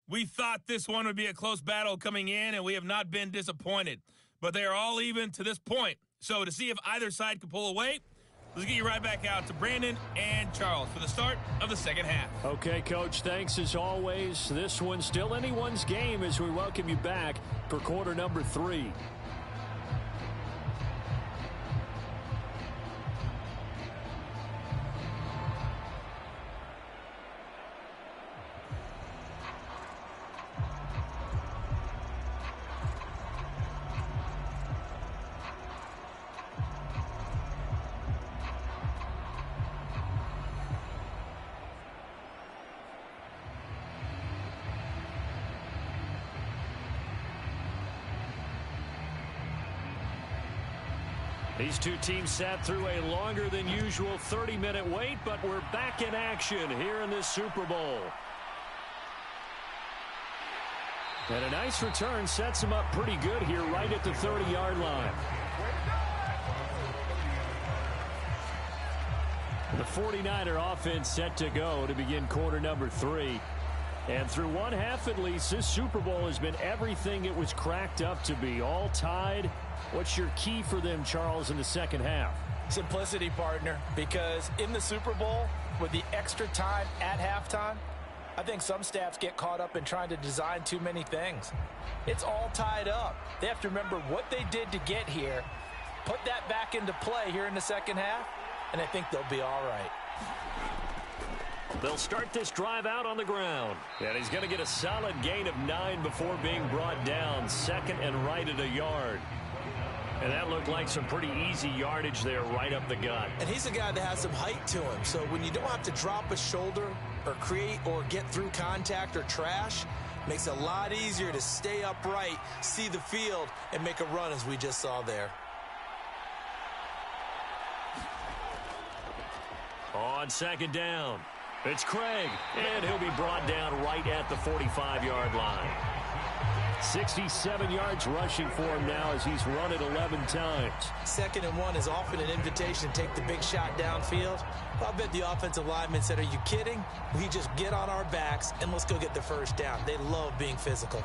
We thought this one would be a close battle coming in, and we have not been disappointed. but they are all even to this point. So to see if either side can pull away, let's get you right back out to Brandon and Charles for the start of the second half. Okay, Coach, thanks as always. This one's still anyone's game as we welcome you back for quarter number 3. These two teams sat through a longer than usual 30-minute wait, but we're back in action here in this Super Bowl. And a nice return sets them up pretty good here right at the 30-yard line. The 49er offense set to go to begin quarter number 3. And through one half at least, this Super Bowl has been everything it was cracked up to be. All tied. What's your key for them, Charles, in the second half? Simplicity, partner, because in the Super Bowl, with the extra time at halftime, I think some staffs get caught up in trying to design too many things. It's all tied up. They have to remember what they did to get here, put that back into play here in the second half, and I think they'll be all right. They'll start this drive out on the ground. And he's going to get a solid gain of 9 before being brought down. Second and right at a yard. And that looked like some pretty easy yardage there right up the gut. And he's a guy that has some height to him. So when you don't have to drop a shoulder or create or get through contact or trash, makes it a lot easier to stay upright, see the field, and make a run as we just saw there. On second down, it's Craig, and he'll be brought down right at the 45-yard line. 67 yards rushing for him now as he's run it 11 times. 2nd and 1 is often an invitation to take the big shot downfield. I bet the offensive lineman said, are you kidding? We just get on our backs and let's go get the first down. They love being physical.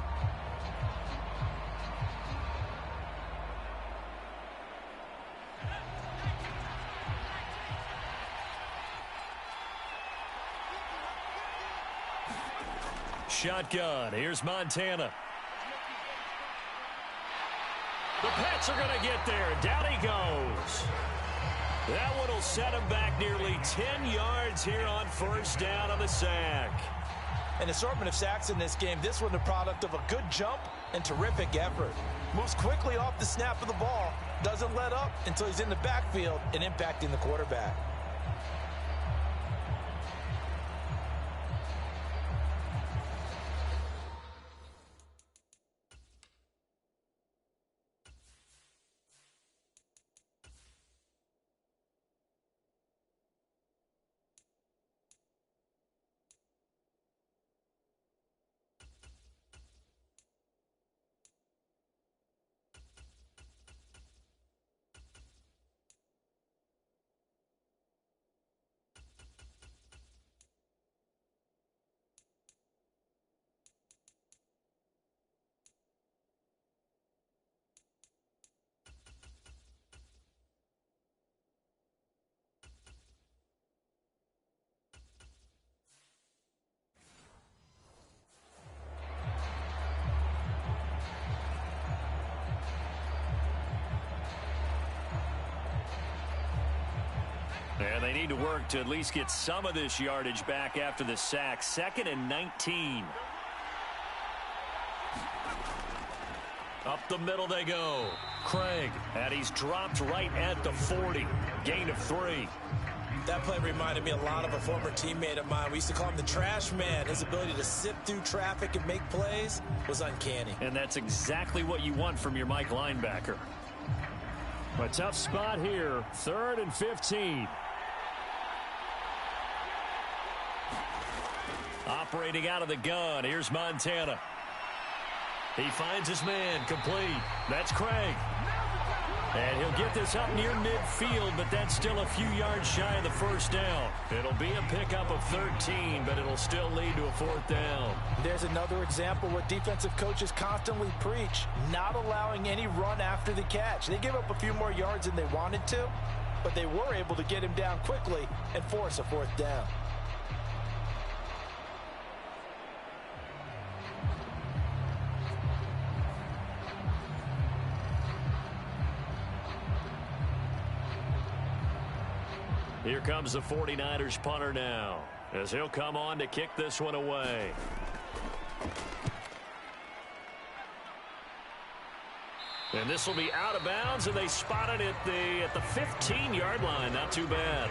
Shotgun. Here's Montana. The Pats are going to get there. Down he goes. That one will set him back nearly 10 yards here on first down on the sack. An assortment of sacks in this game. This one the product of a good jump and terrific effort. Moves quickly off the snap of the ball. Doesn't let up until he's in the backfield and impacting the quarterback. And they need to work to at least get some of this yardage back after the sack. 2nd and 19. Up the middle they go. Craig, and he's dropped right at the 40. Gain of 3. That play reminded me a lot of a former teammate of mine. We used to call him the trash man. His ability to sift through traffic and make plays was uncanny. And that's exactly what you want from your Mike linebacker. A tough spot here. 3rd and 15. Operating out of the gun. Here's Montana. He finds his man complete. That's Craig. And he'll get this up near midfield, but that's still a few yards shy of the first down. It'll be a pickup of 13, but it'll still lead to a fourth down. There's another example what defensive coaches constantly preach, not allowing any run after the catch. They give up a few more yards than they wanted to, but they were able to get him down quickly and force a fourth down. Here comes the 49ers punter now, as he'll come on to kick this one away. And this will be out of bounds, and they spot it at the 15-yard line. Not too bad.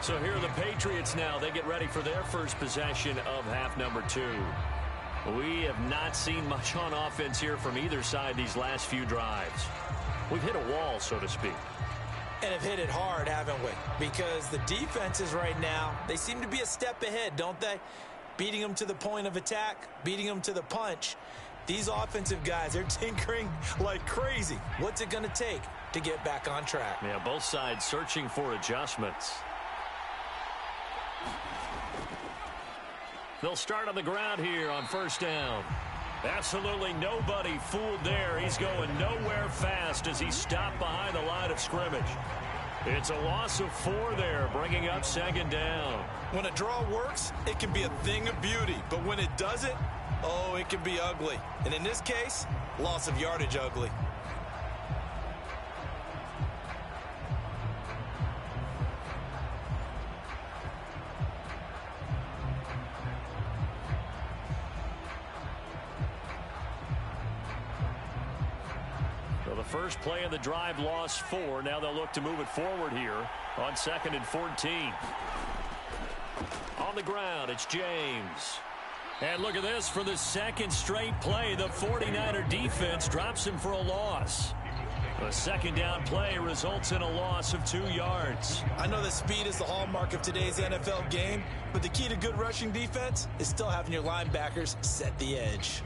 So here are the Patriots now. They get ready for their first possession of half number 2. We have not seen much on offense here from either side these last few drives. We've hit a wall, so to speak. And have hit it hard, haven't we? Because the defenses right now, they seem to be a step ahead, don't they? Beating them to the point of attack, beating them to the punch. These offensive guys, they're tinkering like crazy. What's it going to take to get back on track? Yeah, both sides searching for adjustments. They'll start on the ground here on first down. Absolutely nobody fooled there. He's going nowhere fast as he's stopped behind the line of scrimmage. It's a loss of 4 there, bringing up second down. When a draw works, it can be a thing of beauty. But when it doesn't, oh, it can be ugly. And in this case, loss of yardage ugly. First play of the drive lost 4. Now they'll look to move it forward here on 2nd and 14. On the ground, it's James. And look at this. For the second straight play, the 49er defense drops him for a loss. A second down play results in a loss of 2 yards. I know that speed is the hallmark of today's NFL game, but the key to good rushing defense is still having your linebackers set the edge.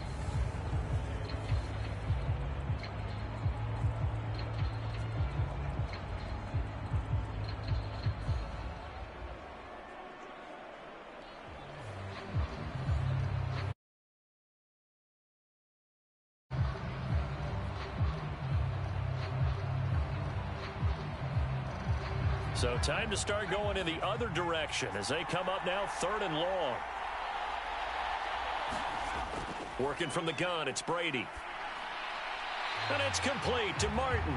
So time to start going in the other direction as they come up now 3rd and long. Working from the gun, it's Brady. And it's complete to Martin.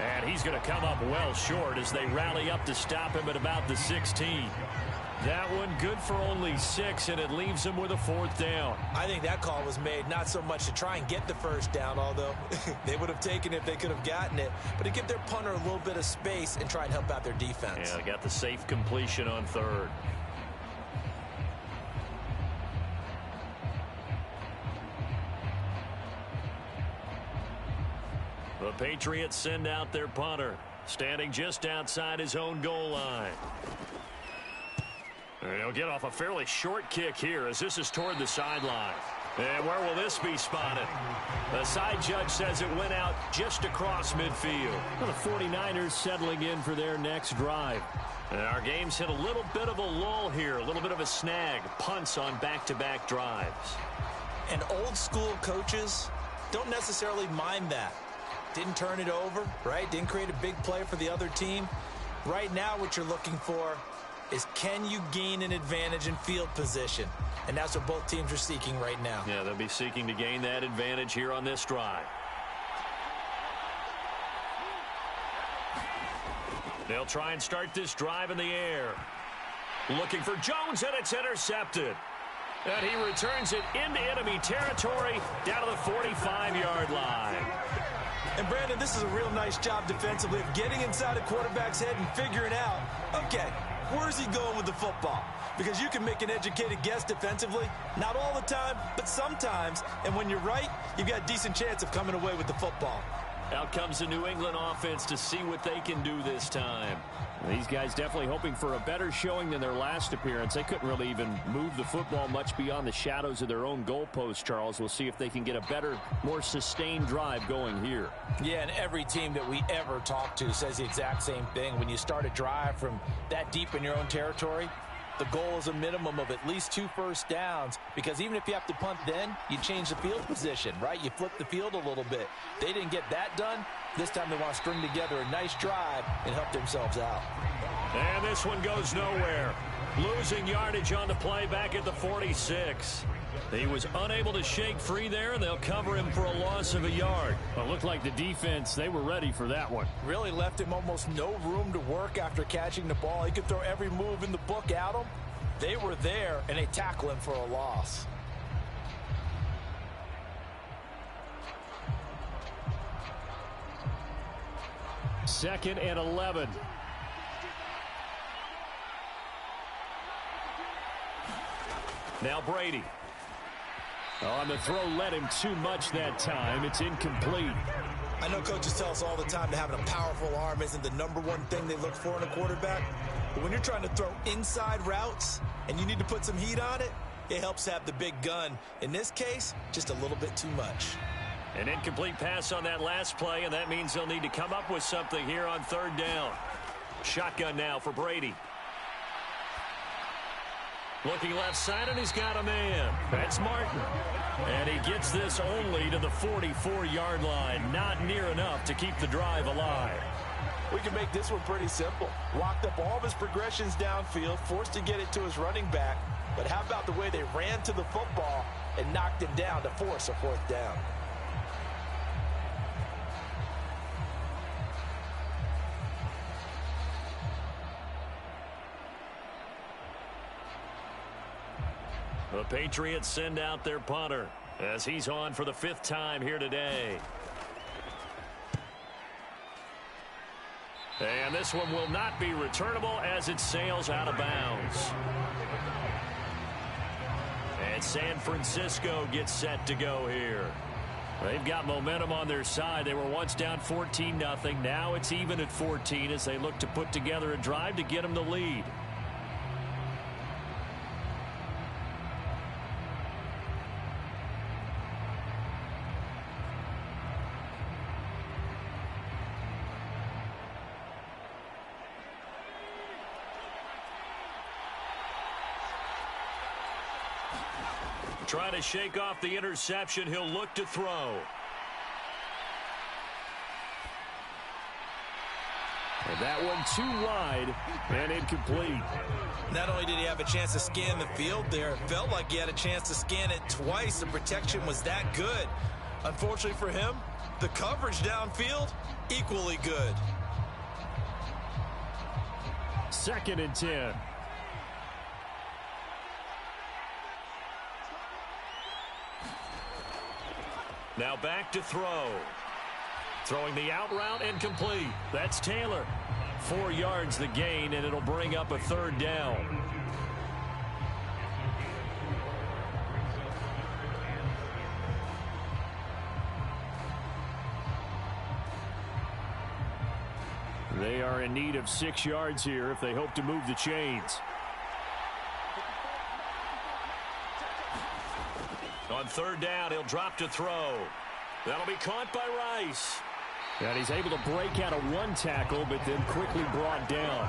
And he's going to come up well short as they rally up to stop him at about the 16. That one good for only 6, and it leaves him with a 4th down. I think that call was made not so much to try and get the first down, although they would have taken it if they could have gotten it, but to give their punter a little bit of space and try and help out their defense. Yeah, they got the safe completion on 3rd. The Patriots send out their punter, standing just outside his own goal line. He'll get off a fairly short kick here as this is toward the sideline. And where will this be spotted? The side judge says it went out just across midfield. Well, the 49ers settling in for their next drive. And our game's hit a little bit of a lull here, a little bit of a snag. Punts on back-to-back drives. And old school coaches don't necessarily mind that. Didn't turn it over, right? Didn't create a big play for the other team. Right now what you're looking for is, can you gain an advantage in field position? And that's what both teams are seeking right now. Yeah, they'll be seeking to gain that advantage here on this drive. They'll try and start this drive in the air. Looking for Jones, and it's intercepted. And he returns it into enemy territory down to the 45-yard line. And, Brandon, this is a real nice job defensively of getting inside a quarterback's head and figuring out, okay, where's he going with the football? Because you can make an educated guess defensively, not all the time, but sometimes. And when you're right, you've got a decent chance of coming away with the football. Out comes the New England offense to see what they can do this time. These guys definitely hoping for a better showing than their last appearance. They couldn't really even move the football much beyond the shadows of their own goalpost, Charles. We'll see if they can get a better, more sustained drive going here. Yeah, and every team that we ever talk to says the exact same thing. When you start a drive from that deep in your own territory, the goal is a minimum of at least 2 first downs, because even if you have to punt then, you change the field position, right? You flip the field a little bit. They didn't get that done. This time they want to string together a nice drive and help themselves out. And this one goes nowhere. Losing yardage on the play back at the 46. He was unable to shake free there, and they'll cover him for a loss of a yard. It looked like the defense, they were ready for that one. Really left him almost no room to work after catching the ball. He could throw every move in the book at him. They were there, and they tackle him for a loss. Second and 11. Now Brady. On the throw, led him too much that time. It's incomplete. I know coaches tell us all the time that having a powerful arm isn't the #1 thing they look for in a quarterback. But when you're trying to throw inside routes and you need to put some heat on it, it helps have the big gun. In this case, just a little bit too much. An incomplete pass on that last play, and that means they'll need to come up with something here on 3rd down. Shotgun now for Brady. Looking left side, and he's got a man. That's Martin. And he gets this only to the 44-yard line. Not near enough to keep the drive alive. We can make this one pretty simple. Locked up all of his progressions downfield, forced to get it to his running back. But how about the way they ran to the football and knocked him down to force a 4th down? The Patriots send out their punter as he's on for the 5th time here today. And this one will not be returnable as it sails out of bounds. And San Francisco gets set to go here. They've got momentum on their side. They were once down 14-0. Now it's even at 14 as they look to put together a drive to get them the lead. Trying to shake off the interception. He'll look to throw. And that one too wide and incomplete. Not only did he have a chance to scan the field there, it felt like he had a chance to scan it twice. The protection was that good. Unfortunately for him, the coverage downfield, equally good. 2nd and 10. Now back to throw. Throwing the out route and complete. That's Taylor. 4 yards the gain, and it'll bring up a 3rd down. They are in need of 6 yards here if they hope to move the chains. On 3rd down, he'll drop to throw. That'll be caught by Rice. And he's able to break out of 1 tackle, but then quickly brought down.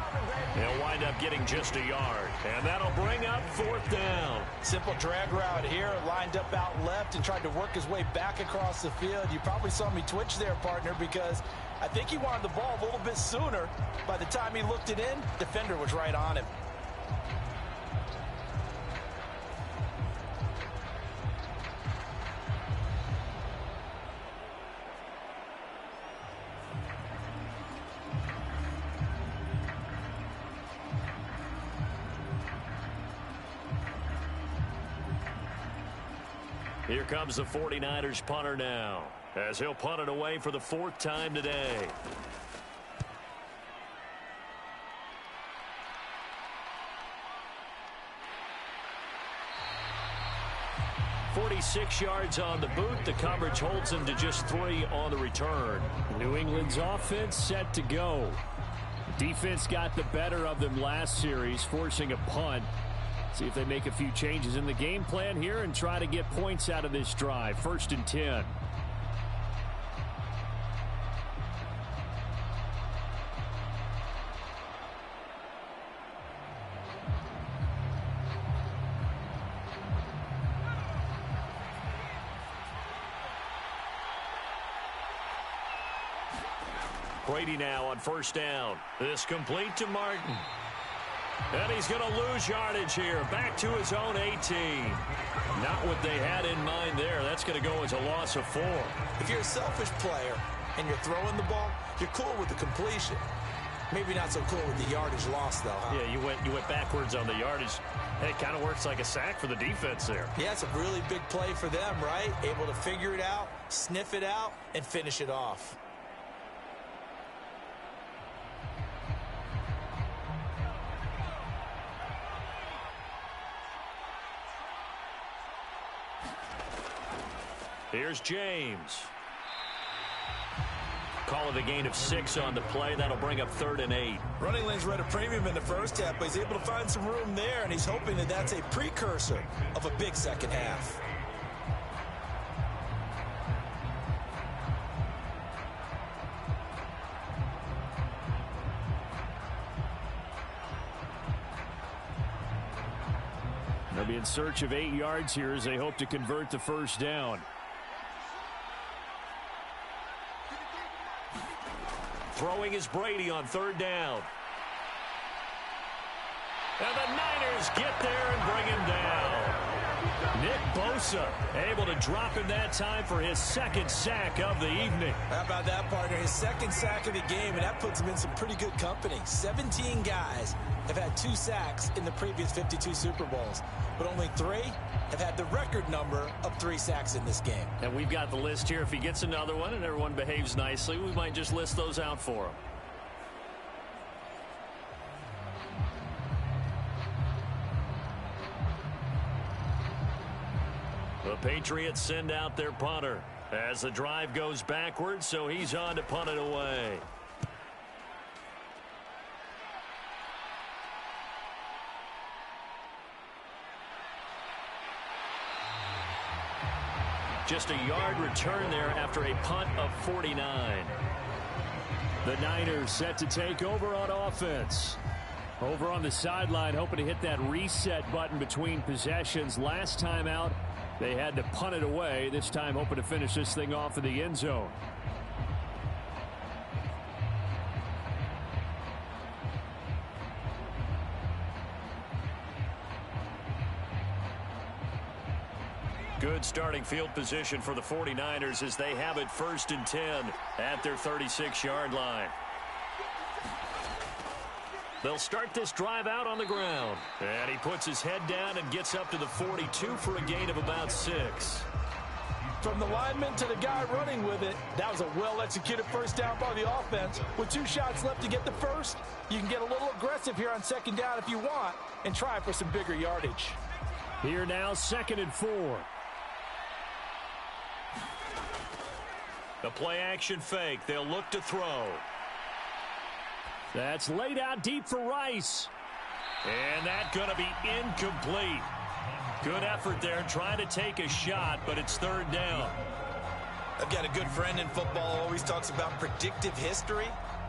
He'll wind up getting just a yard. And that'll bring up 4th down. Simple drag route here, lined up out left and tried to work his way back across the field. You probably saw me twitch there, partner, because I think he wanted the ball a little bit sooner. By the time he looked it in, defender was right on him. Here comes the 49ers punter now, as he'll punt it away for the 4th time today. 46 yards on the boot. The coverage holds him to just 3 on the return. New England's offense set to go. Defense got the better of them last series, forcing a punt. See if they make a few changes in the game plan here and try to get points out of this drive. 1st and 10. Brady now on 1st down. This complete to Martin. And he's going to lose yardage here. Back to his own 18. Not what they had in mind there. That's going to go as a loss of 4. If you're a selfish player and you're throwing the ball, you're cool with the completion. Maybe not so cool with the yardage loss, though, huh? Yeah, you went backwards on the yardage. And it kind of works like a sack for the defense there. Yeah, it's a really big play for them, right? Able to figure it out, sniff it out, and finish it off. Here's James. Call it a gain of 6 on the play. That'll bring up 3rd and 8. Running lanes were at a premium in the first half, but he's able to find some room there, and he's hoping that that's a precursor of a big second half. They'll be in search of 8 yards here as they hope to convert the 1st down. Throwing is Brady on 3rd down. And the Niners get there and bring him down. Nick Bosa able to drop him that time for his 2nd sack of the evening. How about that, partner? His 2nd sack of the game, and that puts him in some pretty good company. 17 guys have had 2 sacks in the previous 52 Super Bowls, but only 3 have had the record number of 3 sacks in this game. And we've got the list here. If he gets another one and everyone behaves nicely, we might just list those out for him. The Patriots send out their punter as the drive goes backwards, so he's on to punt it away. Just a yard return there after a punt of 49. The Niners set to take over on offense. Over on the sideline, hoping to hit that reset button between possessions. Last time out, they had to punt it away. This time, hoping to finish this thing off in the end zone. Good starting field position for the 49ers as they have it 1st and 10 at their 36-yard line. They'll start this drive out on the ground. And he puts his head down and gets up to the 42 for a gain of about 6. From the lineman to the guy running with it, that was a well-executed 1st down by the offense. With 2 shots left to get the 1st, you can get a little aggressive here on 2nd down if you want and try for some bigger yardage. Here now, 2nd and 4. The play-action fake. They'll look to throw. That's laid out deep for Rice. And that's going to be incomplete. Good effort there trying to take a shot, but it's 3rd down. I've got a good friend in football who always talks about predictive history.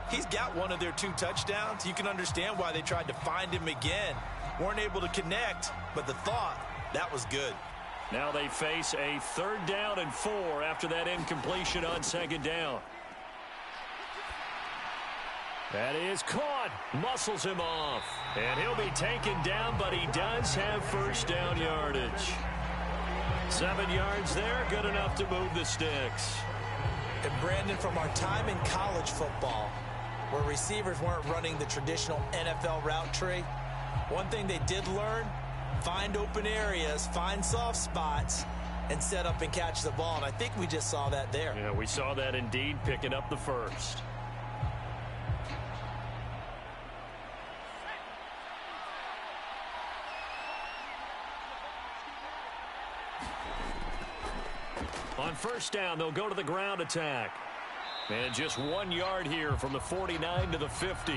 He's got one of their 2 touchdowns. You can understand why they tried to find him again. Weren't able to connect, but the thought, that was good. Now they face a 3rd down and 4 after that incompletion on 2nd down. That is caught. Muscles him off. And he'll be taken down, but he does have 1st down yardage. 7 yards there, good enough to move the sticks. And Brandon, from our time in college football, where receivers weren't running the traditional NFL route tree, one thing they did learn, find open areas, find soft spots, and set up and catch the ball. And I think we just saw that there. Yeah, we saw that indeed, picking up the 1st. On first down, they'll go to the ground attack. And just 1 yard here from the 49 to the 50.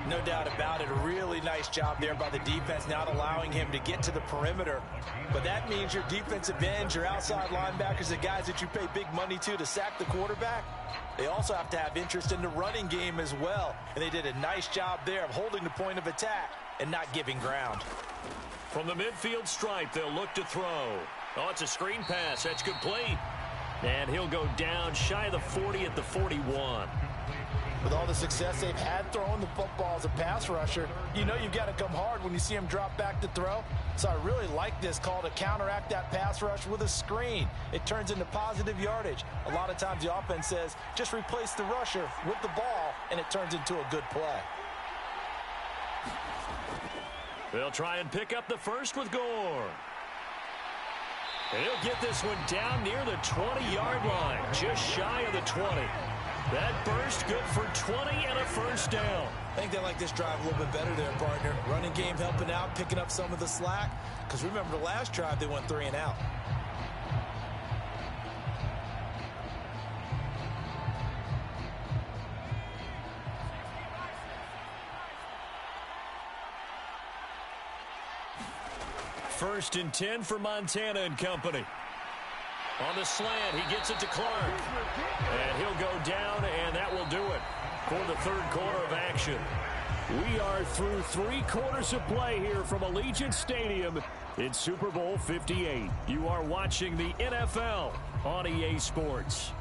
No doubt about it. A really nice job there by the defense, not allowing him to get to the perimeter. But that means your defensive ends, your outside linebackers, the guys that you pay big money to sack the quarterback, they also have to have interest in the running game as well. And they did a nice job there of holding the point of attack and not giving ground. From the midfield stripe, they'll look to throw. Oh, it's a screen pass. That's complete. And he'll go down shy of the 40 at the 41. With all the success they've had throwing the football as a pass rusher, you know you've got to come hard when you see him drop back to throw. So I really like this call to counteract that pass rush with a screen. It turns into positive yardage. A lot of times the offense says, just replace the rusher with the ball, and it turns into a good play. They'll try and pick up the first with Gore. And he'll get this one down near the 20-yard line, just shy of the 20. That burst good for 20 and a first down. I think they like this drive a little bit better there, partner. Running game helping out, picking up some of the slack. Because remember the last drive, they went 3 and out. First and 10 for Montana and company. On the slant, he gets it to Clark. And he'll go down, and that will do it for the third quarter of action. We are through 3 quarters of play here from Allegiant Stadium in Super Bowl 58. You are watching the NFL on EA Sports.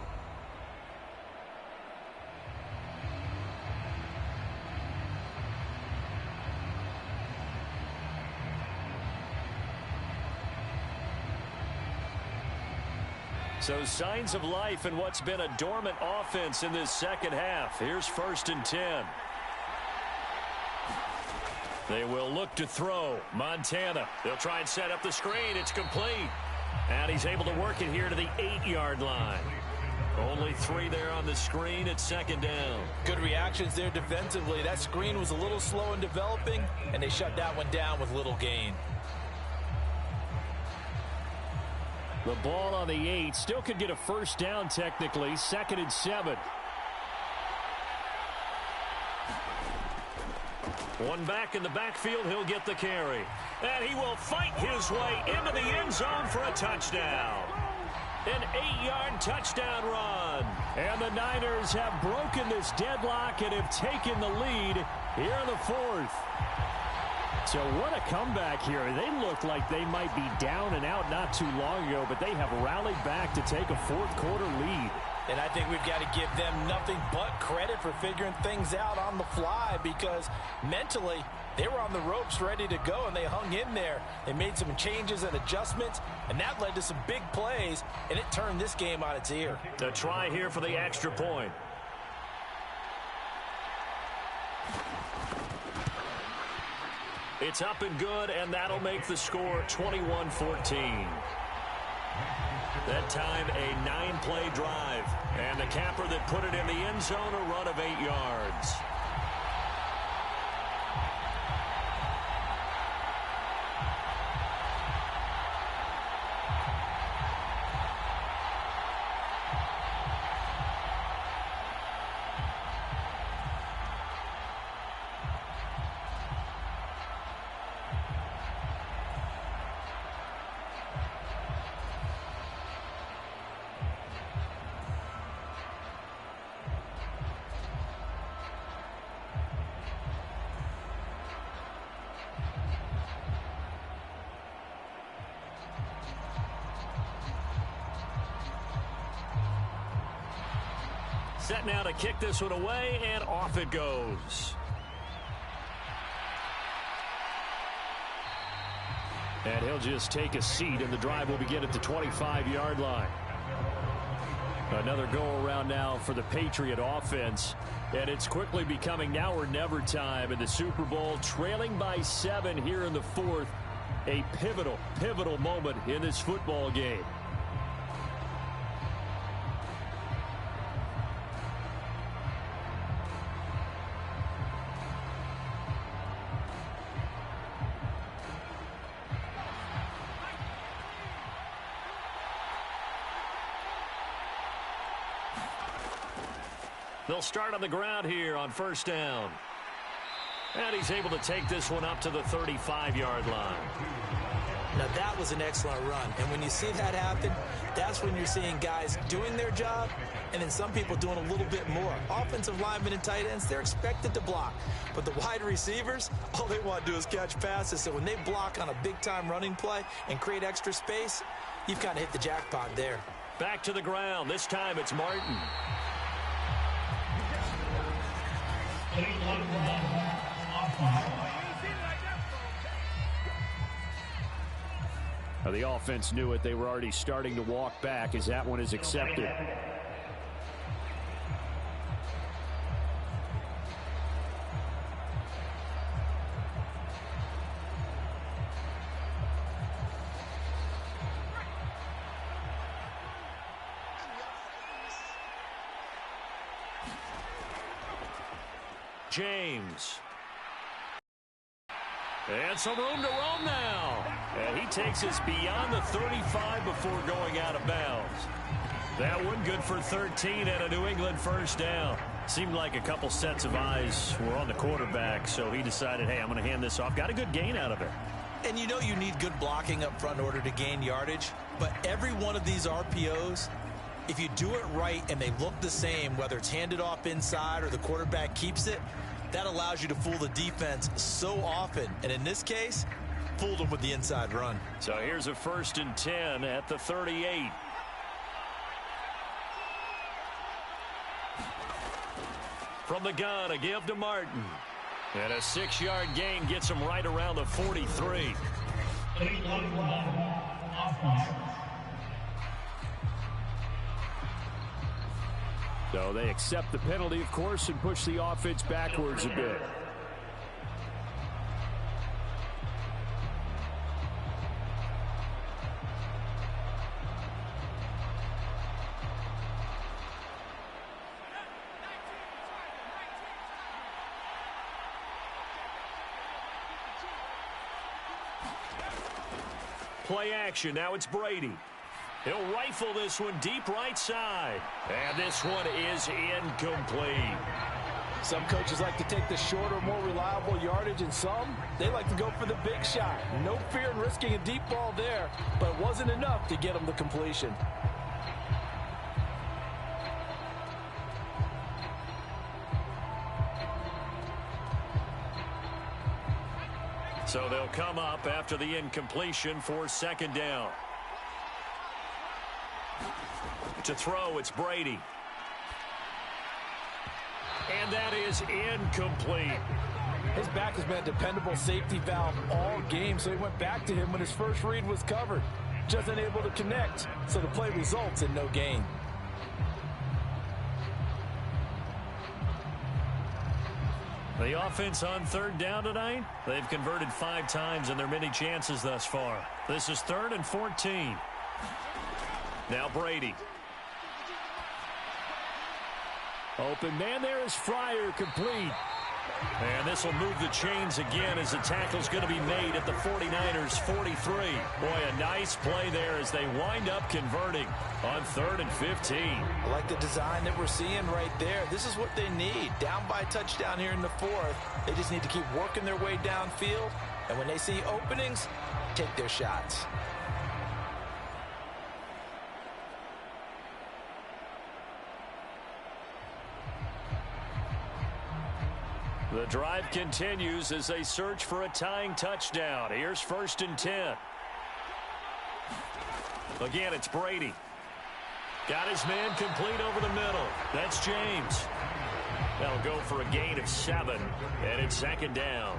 So signs of life in what's been a dormant offense in this second half. Here's first and 10. They will look to throw. Montana. They'll try and set up the screen. It's complete. And he's able to work it here to the 8-yard line. Only 3 there on the screen at second down. Good reactions there defensively. That screen was a little slow in developing, and they shut that one down with little gain. The ball on the 8. Still could get a first down technically. Second and 7. One back in the backfield. He'll get the carry. And he will fight his way into the end zone for a touchdown. An 8-yard touchdown run. And the Niners have broken this deadlock and have taken the lead here in the fourth. So what a comeback here. They look like they might be down and out not too long ago, but they have rallied back to take a fourth quarter lead. And I think we've got to give them nothing but credit for figuring things out on the fly, because mentally they were on the ropes ready to go, and they hung in there. They made some changes and adjustments, and that led to some big plays, and it turned this game on its ear. A try here for the extra point. It's up and good, and that'll make the score 21-14. That time, a 9-play drive. And the capper that put it in the end zone, a run of 8 yards. Set now to kick this one away, and off it goes. And he'll just take a seat, and the drive will begin at the 25-yard line. Another go-around now for the Patriot offense. And it's quickly becoming now or never time in the Super Bowl, trailing by 7 here in the fourth. A pivotal moment in this football game. They'll start on the ground here on first down. And he's able to take this one up to the 35-yard line. Now, that was an excellent run. And when you see that happen, that's when you're seeing guys doing their job and then some people doing a little bit more. Offensive linemen and tight ends, they're expected to block. But the wide receivers, all they want to do is catch passes. So when they block on a big-time running play and create extra space, you've kind of hit the jackpot there. Back to the ground. This time it's Martin. The offense knew it. They were already starting to walk back as that one is accepted. James. And some room to roam now. And he takes us beyond the 35 before going out of bounds. That one good for 13 and a New England first down. Seemed like a couple sets of eyes were on the quarterback, so he decided, hey, I'm going to hand this off. Got a good gain out of it. And you know you need good blocking up front in order to gain yardage. But every one of these RPOs, if you do it right and they look the same, whether it's handed off inside or the quarterback keeps it, that allows you to fool the defense so often. And in this case, fooled them with the inside run. So here's a 1st and 10 at the 38. From the gun, a give to Martin. And a 6-yard gain gets him right around the 43. So they accept the penalty, of course, and push the offense backwards a bit. Play action. Now it's Brady. He'll rifle this one deep right side. And this one is incomplete. Some coaches like to take the shorter, more reliable yardage, and some, they like to go for the big shot. No fear in risking a deep ball there, but it wasn't enough to get him the completion. So they'll come up after the incompletion for 2nd down. To throw, it's Brady. And that is incomplete. His back has been a dependable safety valve all game, so he went back to him when his first read was covered. Just unable to connect, so the play results in no gain. The offense on 3rd down tonight, they've converted 5 times in their many chances thus far. This is 3rd and 14. Now Brady. Open man there is Fryer, complete. And this will move the chains again as the tackle's going to be made at the 49ers 43. Boy, a nice play there as they wind up converting on 3rd and 15. I like the design that we're seeing right there. This is what they need. Down by a touchdown here in the 4th. They just need to keep working their way downfield. And when they see openings, take their shots. The drive continues as they search for a tying touchdown. Here's 1st and 10. Again, it's Brady. Got his man complete over the middle. That's James. They'll go for a gain of 7, and it's 2nd down.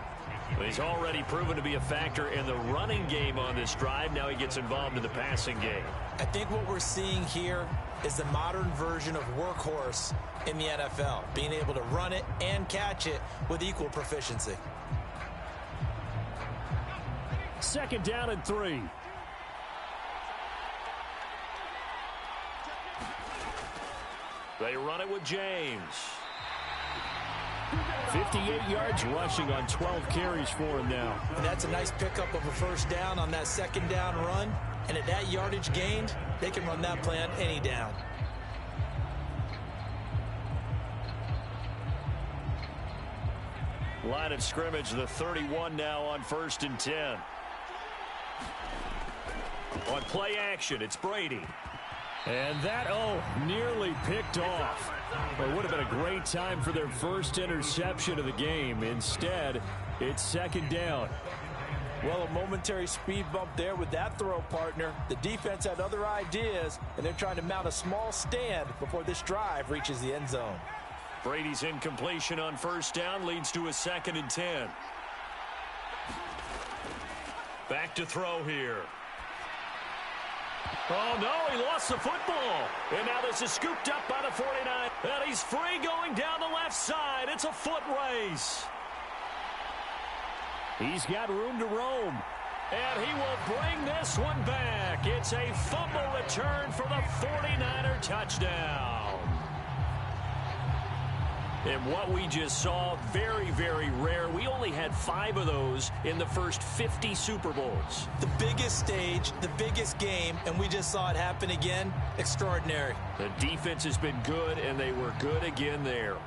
But he's already proven to be a factor in the running game on this drive. Now he gets involved in the passing game. I think what we're seeing here is the modern version of workhorse in the NFL, being able to run it and catch it with equal proficiency. 2nd down and 3. They run it with James. 58 yards rushing on 12 carries for him now. And that's a nice pickup of a 1st down on that 2nd down run. And at that yardage gained, they can run that play on any down. Line of scrimmage, the 31 now on 1st and 10. On play action, it's Brady. And that, nearly picked off. It would have been a great time for their first interception of the game. Instead, it's 2nd down. Well, a momentary speed bump there with that throw, partner. The defense had other ideas, and they're trying to mount a small stand before this drive reaches the end zone. Brady's incompletion on 1st down leads to a 2nd and 10. Back to throw here. Oh, no, he lost the football. And now this is scooped up by the 49. And he's free going down the left side. It's a foot race. He's got room to roam. And he will bring this one back. It's a fumble return for the 49er touchdown. And what we just saw, very, very rare. We only had 5 of those in the first 50 Super Bowls. The biggest stage, the biggest game, and we just saw it happen again. Extraordinary. The defense has been good, and they were good again there.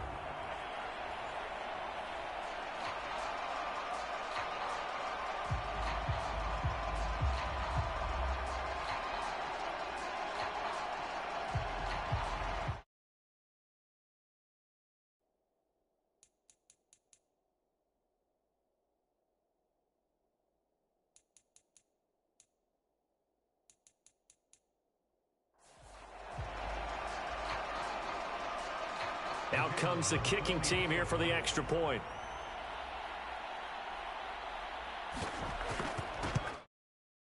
Out comes the kicking team here for the extra point.